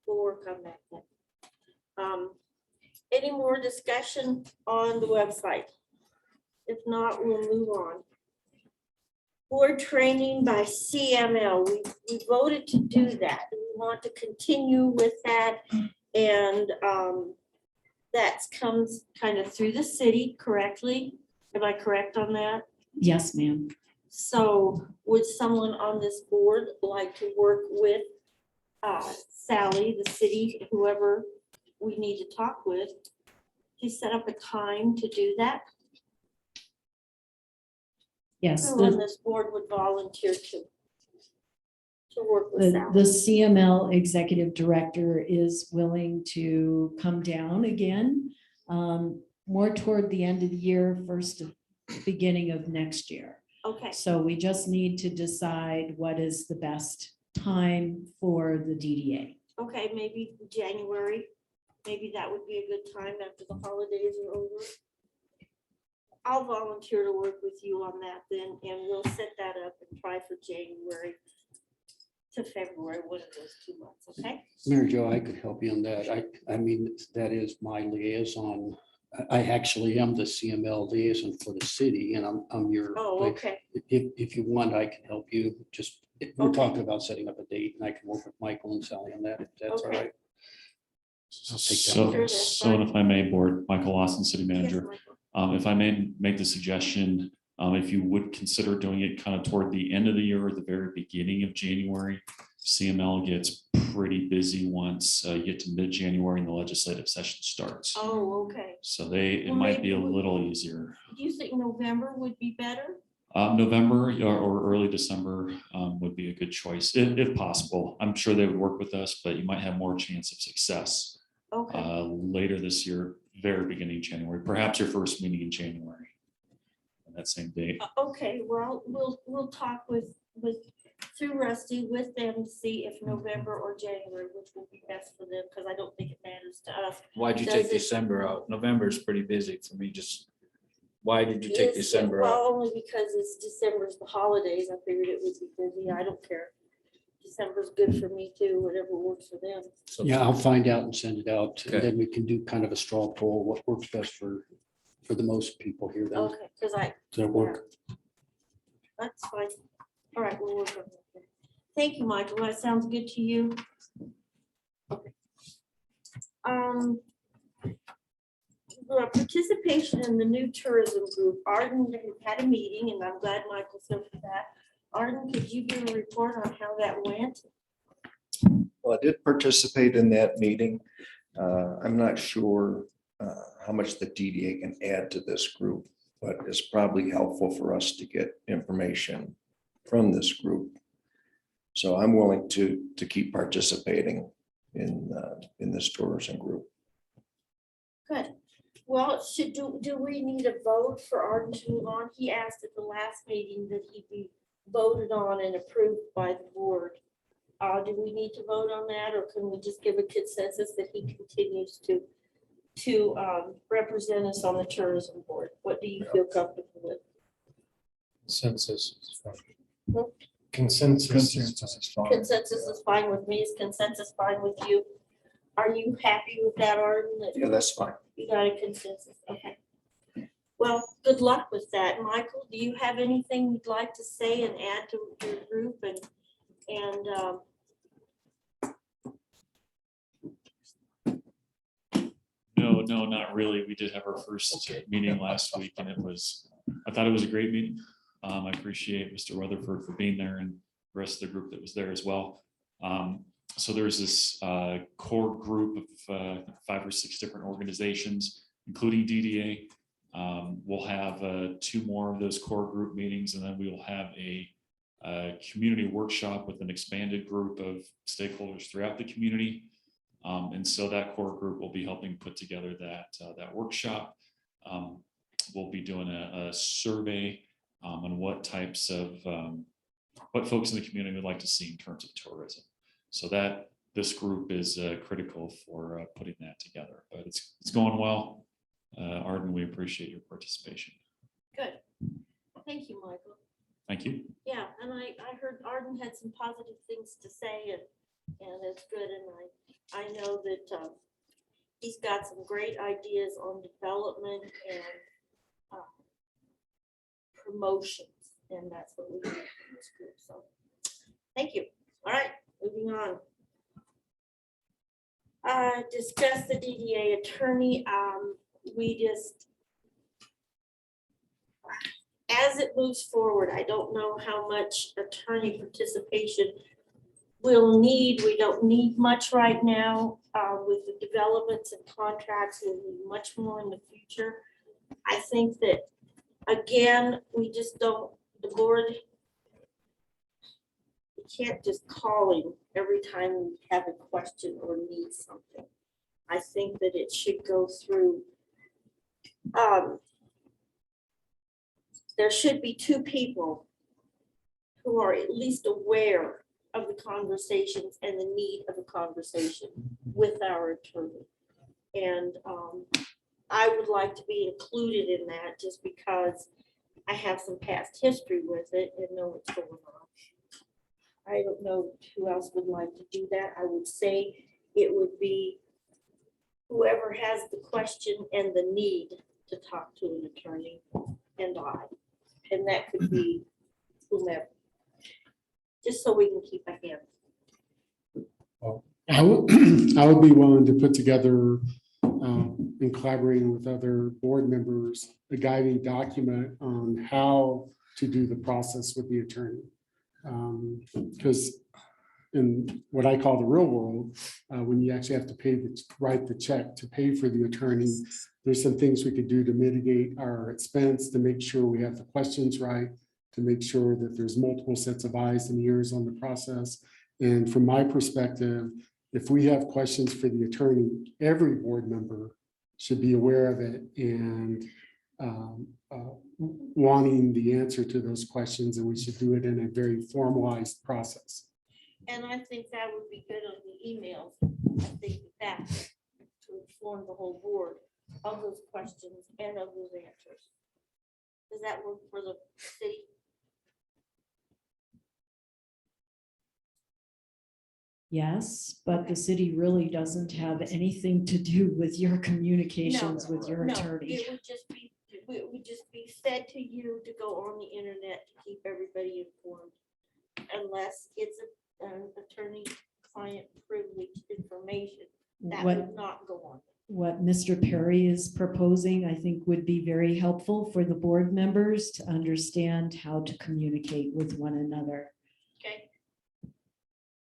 we'll work on that then. Any more discussion on the website? If not, we'll move on. Board training by CML, we voted to do that. We want to continue with that, and that comes kind of through the city correctly. Am I correct on that? Yes, ma'am. So would someone on this board like to work with Sally, the city, whoever we need to talk with, to set up a time to do that? Yes, Who on this board would volunteer to work with the Sally? CML executive director is willing to come down again, more toward the end of the year, beginning of next year. Okay, So we just need to decide what is the best time for the DDA. okay, maybe January. Maybe that would be a good time after the holidays are over. I'll volunteer to work with you on that then, and we'll set that up and try for January to February, one of those 2 months, okay? Mary Jo, I could help you on that. I mean, that is my liaison. I actually am the CML liaison for the city and I'm your. Oh, okay. If you want, I can help you. We're Okay. talking about setting up a date and I can work with Michael and Sally on that, if that's all Okay. right. I'll take that. So, Sure, that's so if I may, board, Michael Lawson, city Yes, manager, Michael. if I may make the suggestion, if you would consider doing it kind of toward the end of the year or the very beginning of January, CML gets pretty busy once you get to mid-January and the legislative session starts. Oh, okay. So it Well, might be a maybe we- little easier. Do you think November would be better? November or early December would be a good choice, if possible. I'm sure they would work with us, but you might have more chance of success Okay, later this year, very beginning January, perhaps your first meeting in January. On that same date. okay, well, we'll talk through Rusty with them to see if November or January, which will be best for them, because I don't think it matters to us. Why'd you Does take it- December out? November is pretty busy for me. Why did you take Is it- December out? Well, only because it's December's the holidays. I figured it would be busy. I don't care. December's good for me too, whatever works for them. So- Yeah, I'll find out and send it out. Okay. And then we can do kind of a straw poll, what works best for for the most people here. Then. Okay, because Does that work? that's fine. All right, we'll work on that. Thank you, Michael. That sounds good to you. Okay. Participation in the new tourism group. Arden had a meeting, and I'm glad Michael said that. Arden, could you give a report on how that went? Well, I did participate in that meeting. I'm not sure how much the DDA can add to this group, but it's probably helpful for us to get information from this group. So I'm willing to keep participating in this tourism group. Good. Well, do we need a vote for Arden to move on? He asked at the last meeting that he be voted on and approved by the board. Do we need to vote on that, or can we just give a consensus that he continues to represent us on the tourism board? What do you feel comfortable with? Consensus is fine. Hmm? Consensus is fine. Consensus is fine with me. Is consensus fine with you? Are you happy with that, Arden? That Yeah, that's fine. you got a consensus? Okay. Well, good luck with that. Michael, do you have anything you'd like to say and add to your group and No, not really. We did have our first meeting last week and I thought it was a great meeting. I appreciate Mr. Rutherford for being there and the rest of the group that was there as well. So there's this core group of 5 or 6 different organizations, including DDA. We'll have 2 more of those core group meetings, and then we will have a community workshop with an expanded group of stakeholders throughout the community. And so that core group will be helping put together that workshop. We'll be doing a survey on what types of what folks in the community would like to see in terms of tourism. So that this group is critical for putting that together. But it's going well. Arden, we appreciate your participation. good. Thank you, Michael. Thank you. Yeah, and I heard Arden had some positive things to say, and it's good. And I know that he's got some great ideas on development and promotions, and that's what we need in this group. So thank you. All right, moving on. Discuss the DDA attorney. As it moves forward, I don't know how much attorney participation we'll need. We don't need much right now. With the developments and contracts, we'll need much more in the future. I think that, again, we just don't, the board, we can't just call him every time we have a question or need something. I think that it should go through, there should be 2 people who are at least aware of the conversations and the need of a conversation with our attorney. And I would like to be included in that just because I have some past history with it and know what's going on. I don't know who else would like to do that. I would say it would be whoever has the question and the need to talk to an attorney, and that could be whomever, just so we can keep a hand. I would be willing to put together, in collaborating with other board members, a guiding document on how to do the process with the attorney. Because in what I call the real world, when you actually have to write the check to pay for the attorney, there's some things we could do to mitigate our expense, to make sure we have the questions right, to make sure that there's multiple sets of eyes and ears on the process. And from my perspective, if we have questions for the attorney, every board member should be aware of it and wanting the answer to those questions, and we should do it in a very formalized process. And I think that would be good on the emails. I think that to inform the whole board of those questions and of those answers. Does that work for the city? Yes, but the city really doesn't have anything to do with your communications with your No, attorney. it would just be it would just be said to you to go on the internet to keep everybody informed. Unless it's an attorney-client privileged information, that What, would not go on. what Mr. Perry is proposing, I think would be very helpful for the board members to understand how to communicate with one another Okay,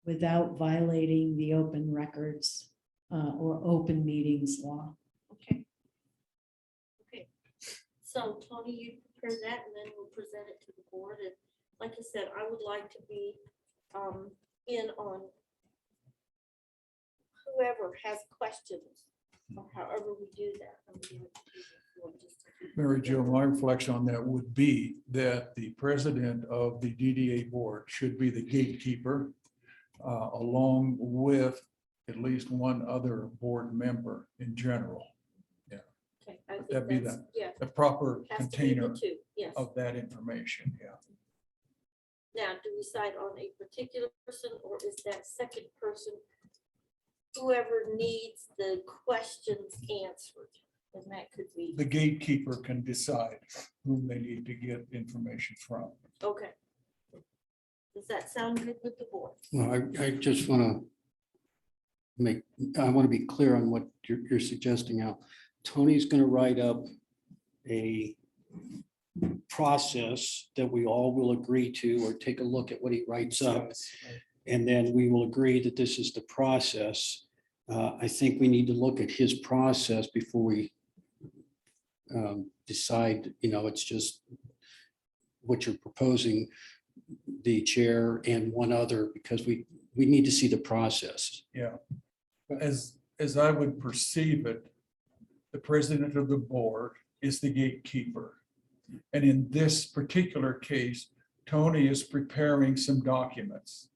without violating the open records or open meetings law. okay. Okay, so Tony, you prepare that and then we'll present it to the board. And like I said, I would like to be in on whoever has questions or however we do that. Mary Jo, my reflection on that would be that the president of the DDA board should be the gatekeeper, along with at least one other board member in general. Okay, I think That'd be that's, yeah. the proper has to be the container two, yes. of that information, yeah. Now, do we decide on a particular person or is that second person whoever needs the questions answered? And that could be, The gatekeeper can decide whom they need to get information from. okay. Does that sound good with the board? Well, I just want to I want to be clear on what you're suggesting now. Tony's going to write up a process that we all will agree to, or take a look at what he writes up. And then we will agree that this is the process. I think we need to look at his process before we decide, it's just what you're proposing, the chair and one other, because we need to see the process. Yeah. As I would perceive it, the president of the board is the gatekeeper. And in this particular case, Tony is preparing some documents.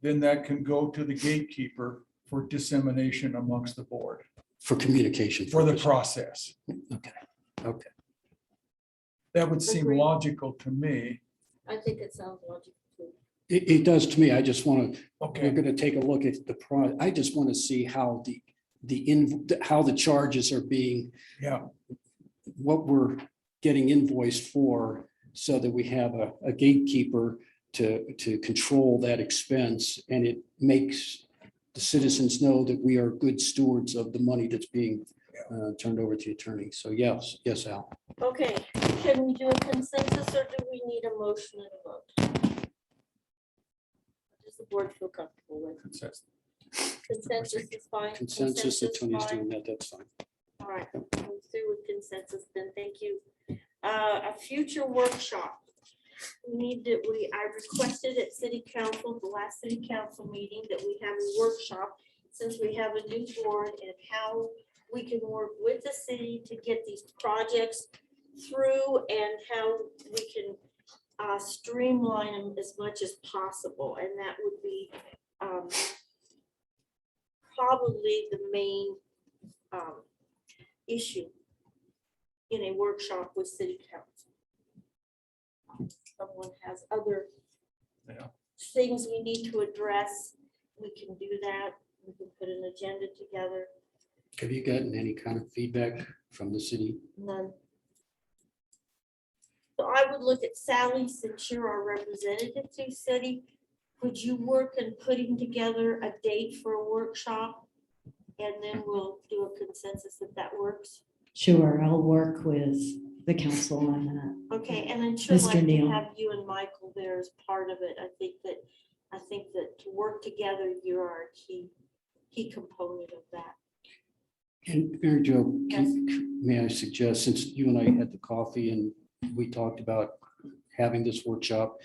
Then that can go to the gatekeeper for dissemination amongst the board. For communication. For the purposes. process. Okay. That would seem Agreed. logical to me. I think it sounds logical too. It does to me. I just want to, we're Okay, going to take a look at the I just want to see how how the charges are being, yeah, what we're getting invoiced for, so that we have a gatekeeper to control that expense, and it makes the citizens know that we are good stewards of the money that's being turned over to the attorney. So yes, Al. Okay, can we do a consensus or do we need a motion and a vote? Does the board feel comfortable with? Consensus is fine. Consensus that Tony's fine. doing that, that's fine. All right, I'm through with consensus then, thank you. A future workshop. I requested at city council, the last city council meeting, that we have a workshop, since we have a new board, and how we can work with the city to get these projects through and how we can streamline them as much as possible. And that would be probably the main issue in a workshop with city council. Someone has other things we need to address, we can do that. We can put an agenda together. Have you gotten any kind of feedback from the city? None. So I would look at Sally, since you're our representative to city. Would you work in putting together a date for a workshop? And then we'll do a consensus if that works. Sure, I'll work with the council on that. Okay, and then should Mr. like to Neal. have you and Michael there as part of it. I think that to work together, you are a key component of that. And Mary Jo, Yes. may I suggest, since you and I had the coffee and we talked about having this workshop,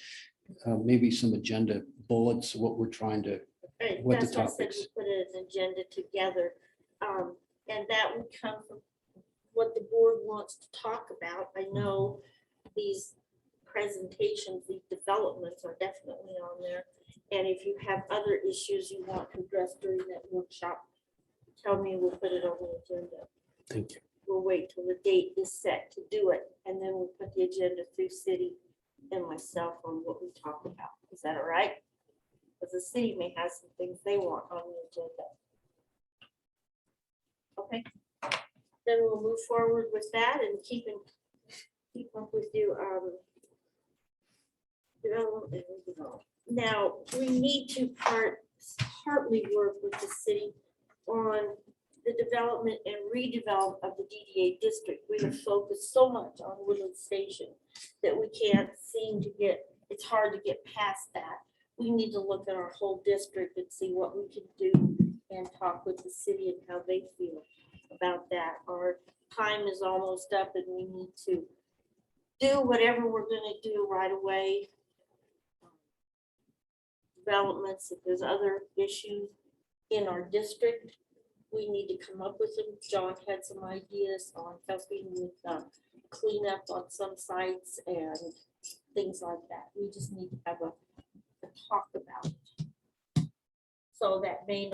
maybe some agenda bullets, what we're trying to, Right, what the that's why I said topics. we put an agenda together. And that would come from what the board wants to talk about. I know these presentations, these developments are definitely on there. And if you have other issues you want to address during that workshop, tell me, we'll put it on the agenda. Thank you. We'll wait till the date is set to do it, and then we'll put the agenda through city and myself on what we talk about. Is that all right? Because the city may have some things they want on the agenda. Okay, then we'll move forward with that and keep in keep up with you. Development and redevelop. Now, we need to partly work with the city on the development and redevelop of the DDA district. We have focused so much on Woodland Station that we can't seem to get, it's hard to get past that. We need to look at our whole district and see what we can do and talk with the city and how they feel about that. Our time is almost up and we need to do whatever we're gonna do right away. Developments, if there's other issues in our district, we need to come up with them. John had some ideas on helping with cleanup on some sites and things like that. We just need to have a talk about it. So that may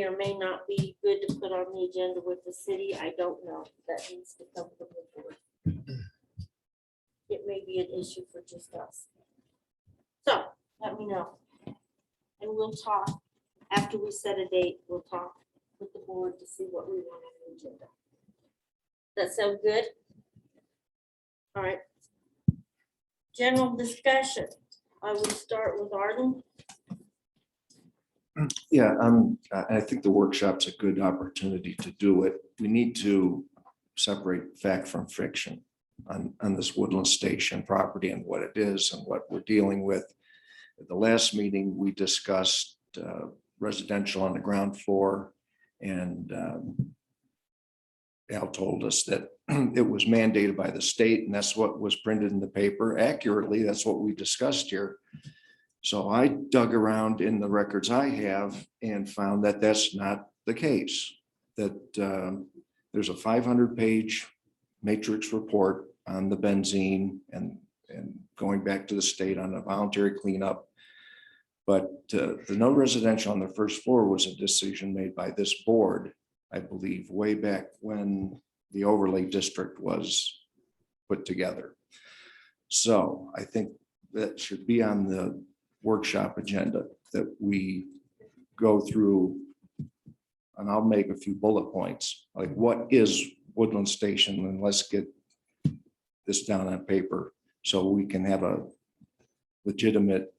or may not be good to put on the agenda with the city. I don't know. That needs to come from the board. It may be an issue for just us. So let me know. And we'll talk after we set a date. We'll talk with the board to see what we want on the agenda. That sound good? All right. General discussion. I will start with Arden. Yeah, I think the workshop's a good opportunity to do it. We need to separate fact from fiction on this Woodland Station property and what it is and what we're dealing with. At the last meeting, we discussed residential on the ground floor, and Al told us that it was mandated by the state, and that's what was printed in the paper. Accurately, that's what we discussed here. So I dug around in the records I have and found that that's not the case. That there's a 500-page matrix report on the benzene and going back to the state on a voluntary cleanup. But the no residential on the first floor was a decision made by this board, I believe, way back when the overlay district was put together. So I think that should be on the workshop agenda, that we go through, and I'll make a few bullet points, like what is Woodland Station, and let's get this down on paper so we can have a legitimate,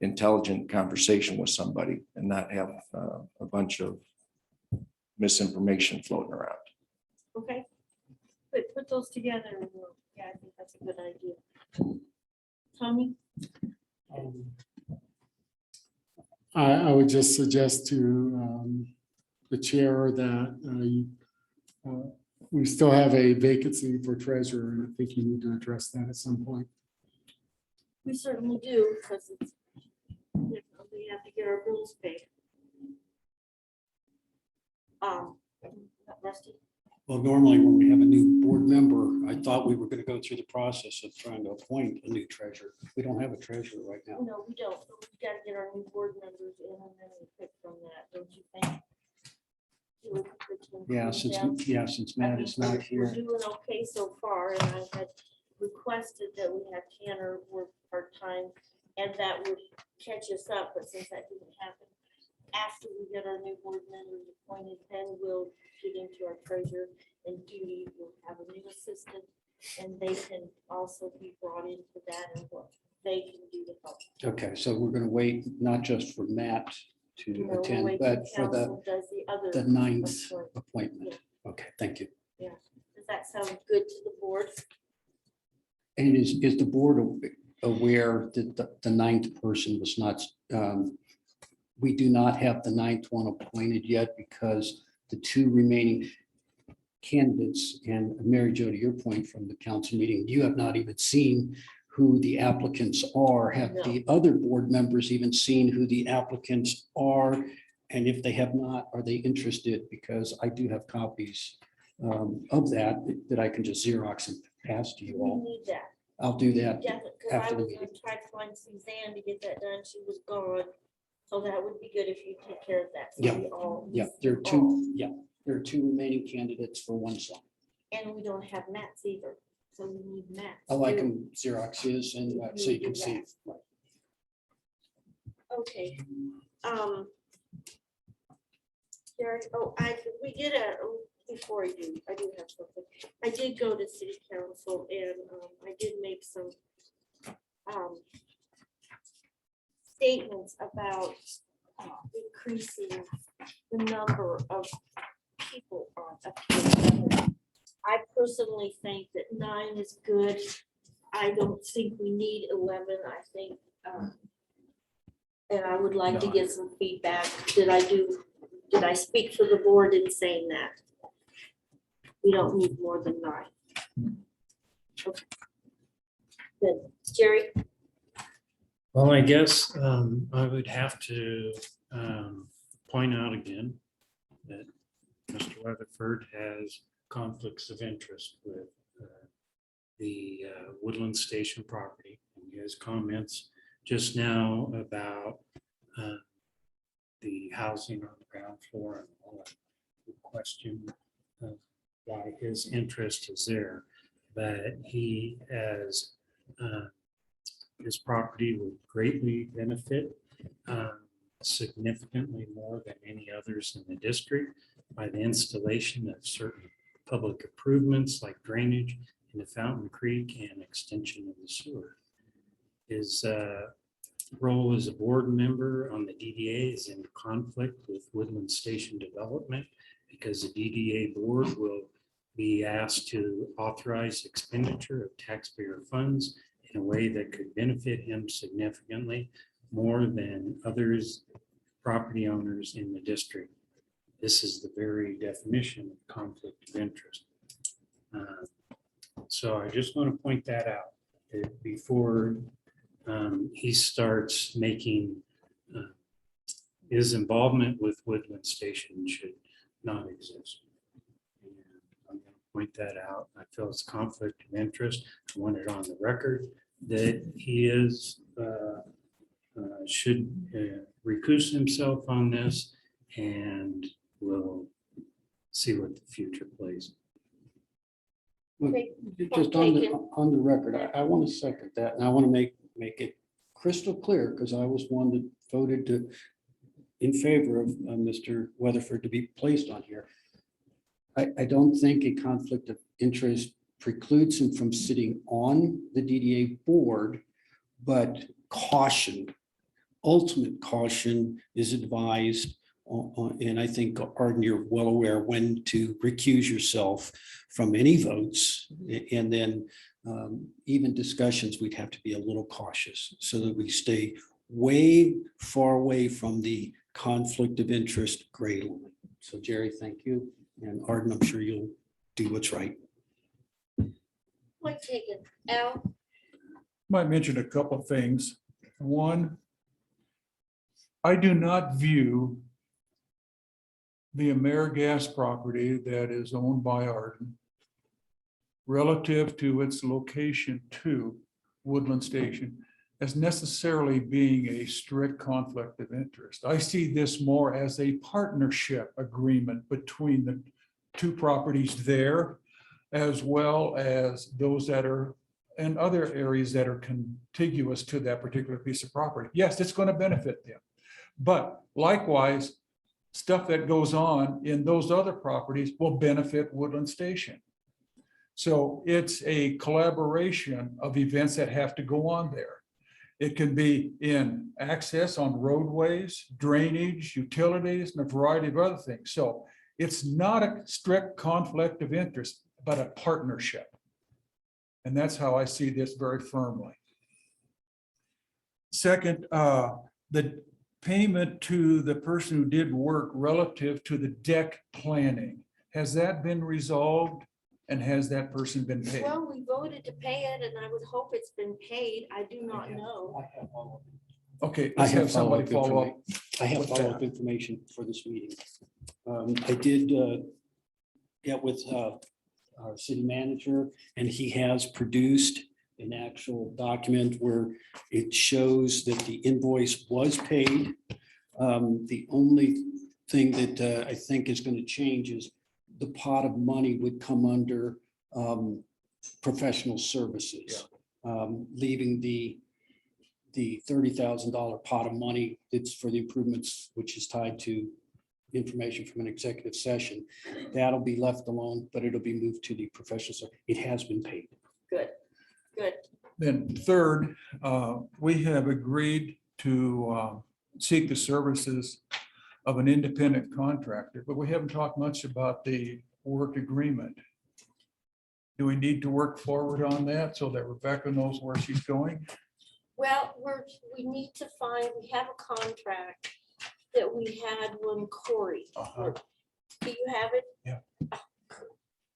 intelligent conversation with somebody and not have a bunch of misinformation floating around. Okay. Put those together. And yeah, I think that's a good idea. Tony? I would just suggest to the chair that we still have a vacancy for treasurer, and I think you need to address that at some point. We certainly do, because it's, we have to get our bills paid. Rusty? Well, normally when we have a new board member, I thought we were going to go through the process of trying to appoint a new treasurer. We don't have a treasurer right now. No, we don't. But we got to get our new board members in and then we pick from that, don't you think? Yeah, since Matt is not We're here. doing okay so far, and I had requested that we have Tanner work part-time, and that would catch us up, but since that didn't happen, after we get our new board members appointed, then we'll get into our treasurer and duty. We'll have a new assistant, and they can also be brought into that and what they can do to help. Okay, so we're going to wait not just for Matt to You know, we'll attend, wait till but for council does the other the ninth appointment. appointment. Okay, thank you. Yeah, does that sound good to the board? And is the board aware that the ninth person was not, we do not have the ninth one appointed yet because the two remaining candidates, and Mary Jo, to your point from the council meeting, you have not even seen who the applicants are. Have the other board members even seen who the applicants are? And if they have not, are they interested? Because I do have copies of that I can just Xerox and pass to you We all. need that. I'll do that Definitely, because after I the was gonna meeting. try to find Suzanne to get that done. She was gone. So that would be good if you take care of that. So Yeah. we all- Yeah, there are two, there are two remaining candidates for one slot. And we don't have Matt's either. So we need Matt. Oh, I can Xerox his and so you can see. Okay. Gary, we did before I do have something. I did go to city council and I did make some statements about increasing the number of people on appeal. I personally think that 9 is good. I don't think we need 11. I think, and I would like to get some feedback. Did I speak for the board in saying that? We don't need more than 9. Okay. Good. Jerry? Well, I guess I would have to point out again that Mr. Weatherford has conflicts of interest with the Woodland Station property. And his comments just now about the housing on the ground floor and all that. The question of why his interest is there, but he has his property would greatly benefit significantly more than any others in the district by the installation of certain public improvements like drainage in the Fountain Creek and extension of the sewer. His role as a board member on the DDA is in conflict with Woodland Station development because the DDA board will be asked to authorize expenditure of taxpayer funds in a way that could benefit him significantly more than others, property owners in the district. This is the very definition of conflict of interest. So I just want to point that out before he starts making his involvement with Woodland Station should not exist. And I'm going to point that out. I feel it's conflict of interest. I want it on the record that he is should recuse himself on this, and we'll see what the future plays. Look, Okay, just on the record, I want to second that, and I want to make it crystal clear, because I was one that voted in favor of Mr. Weatherford to be placed on here. I don't think a conflict of interest precludes him from sitting on the DDA board, but caution, ultimate caution is advised. And I think, Arden, you're well aware when to recuse yourself from any votes. And then even discussions, we'd have to be a little cautious so that we stay way far away from the conflict of interest gray line. So Jerry, thank you. And Arden, I'm sure you'll do what's right. Point taken. Al? Might mention a couple of things. One, I do not view the AmeriGas property that is owned by Arden relative to its location to Woodland Station as necessarily being a strict conflict of interest. I see this more as a partnership agreement between the two properties there, as well as those that are in other areas that are contiguous to that particular piece of property. Yes, it's going to benefit them. But likewise, stuff that goes on in those other properties will benefit Woodland Station. So it's a collaboration of events that have to go on there. It can be in access on roadways, drainage, utilities, and a variety of other things. So it's not a strict conflict of interest, but a partnership. And that's how I see this very firmly. Second, the payment to the person who did work relative to the deck planning. Has that been resolved? And has that person been paid? Well, we voted to pay it, and I would hope it's been paid. I do not know. Okay, I let's have have somebody follow up. I have with follow-up that. information for this meeting. I did get with our city manager, and he has produced an actual document where it shows that the invoice was paid. The only thing that I think is going to change is the pot of money would come under professional services, leaving the $30,000 pot of money that's for the improvements, which is tied to information from an executive session. That'll be left alone, but it'll be moved to the professional. It has been paid. Good, good. Then third, we have agreed to seek the services of an independent contractor, but we haven't talked much about the work agreement. Do we need to work forward on that so that Rebecca knows where she's going? Well, we need to find, we have a contract that we had when Corey. worked. Do you have it? Yeah. Oh, good.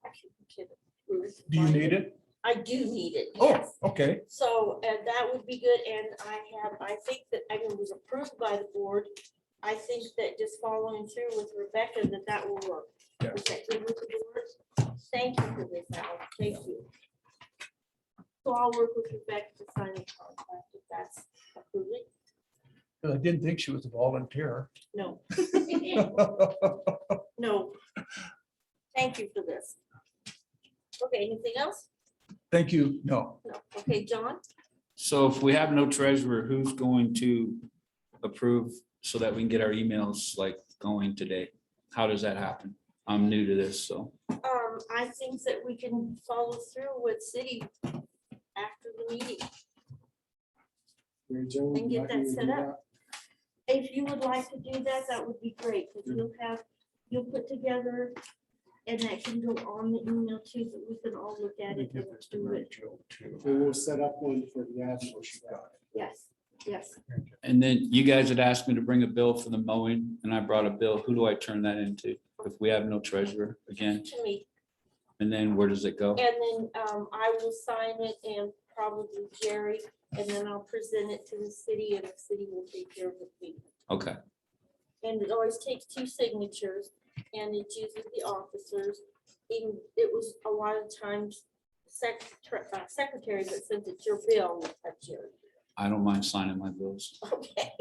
I shouldn't be kidding. We were Do you finding- need it? I do need it, Oh, yes. okay. So, that would be good, and I think that, I mean, it was approved by the board. I think that just following through with Rebecca, that will work. Yeah. Is that good with the board? Thank you for this, Al, thank you. So I'll work with Rebecca to sign the contract, if that's approved. I didn't think she was a volunteer. No, no. Thank you for this. Okay, anything else? Thank you. No. No, okay, John? So if we have no treasurer, who's going to approve so that we can get our emails like going today? How does that happen? I'm new to this, so. I think that we can follow through with city after the meeting. Mary Jo, would And you get like me that to set do up. If you would like to do that, that would be great, because you'll put together, and that can go on the email too, so we can all look at it and do it. that? And we'll set up one for the actual. Yes, yes. And then you guys had asked me to bring a bill for the mowing and I brought a bill. Who do I turn that into? If we have no treasurer again? To me, And then where does it go? and then I will sign it and probably Jerry, and then I'll present it to the city, and the city will take care of the fee. Okay, And it always takes 2 signatures, and it's usually the officers. Even, it was a lot of times secretary that sent it your bill will touch yours. I don't mind signing my bills. Okay,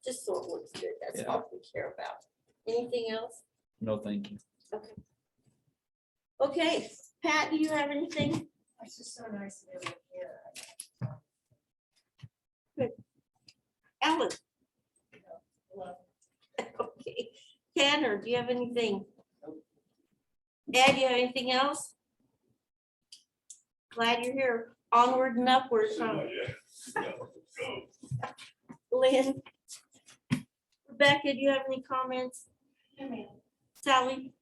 just so it looks good, that's Yeah. all we care about. Anything else? No, thank you. Okay. Okay, Pat, do you have anything? It's just so nice to be able to hear. Good. Ellen? Okay, Tanner, do you have anything? Ed, do you have anything else? Glad you're here. Onward and upward, huh? Lynn? Rebecca, do you have any comments? Sally?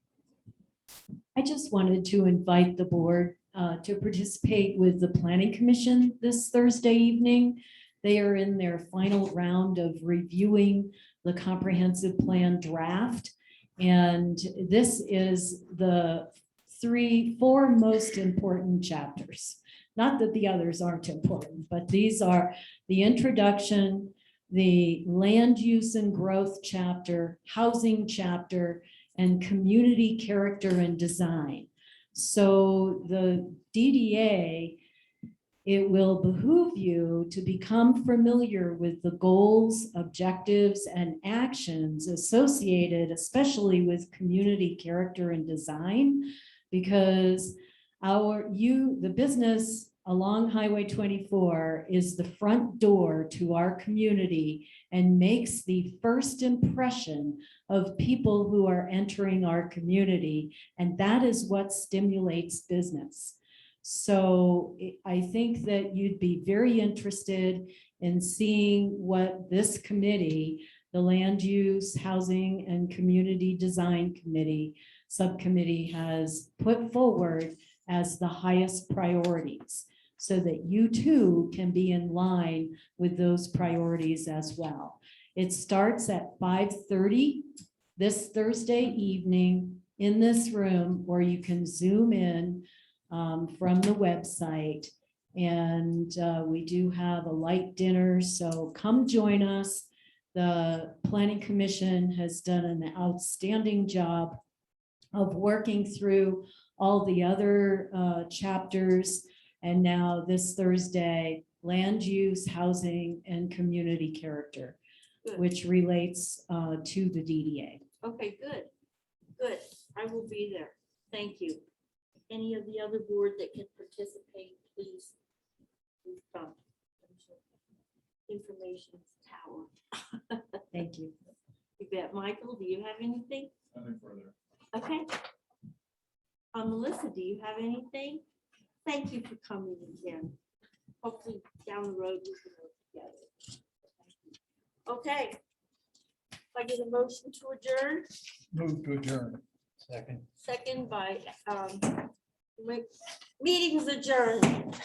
I just wanted to invite the board to participate with the Planning Commission this Thursday evening. They are in their final round of reviewing the comprehensive plan draft. And this is the 4 most important chapters. Not that the others aren't important, but these are the introduction, the land use and growth chapter, housing chapter, and community character and design. So the DDA, it will behoove you to become familiar with the goals, objectives, and actions associated, especially with community character and design, because the business along Highway 24 is the front door to our community and makes the first impression of people who are entering our community. And that is what stimulates business. So I think that you'd be very interested in seeing what this committee, the Land Use, Housing, and Community Design Committee, subcommittee, has put forward as the highest priorities, so that you too can be in line with those priorities as well. It starts at 5:30 this Thursday evening in this room, or you can zoom in from the website. And we do have a light dinner, so come join us. The Planning Commission has done an outstanding job of working through all the other chapters. And now this Thursday, land use, housing, and community character, Good. which relates to the DDA. Okay, good, good. I will be there. Thank you. Any of the other board that can participate, please. Come. Information tower. Thank you. You bet. Michael, do you have anything? Nothing further. Okay. Melissa, do you have anything? Thank you for coming again. Hopefully down the road we can work together. Okay. I get a motion to adjourn, Move to adjourn. Second. second by, meeting's adjourned.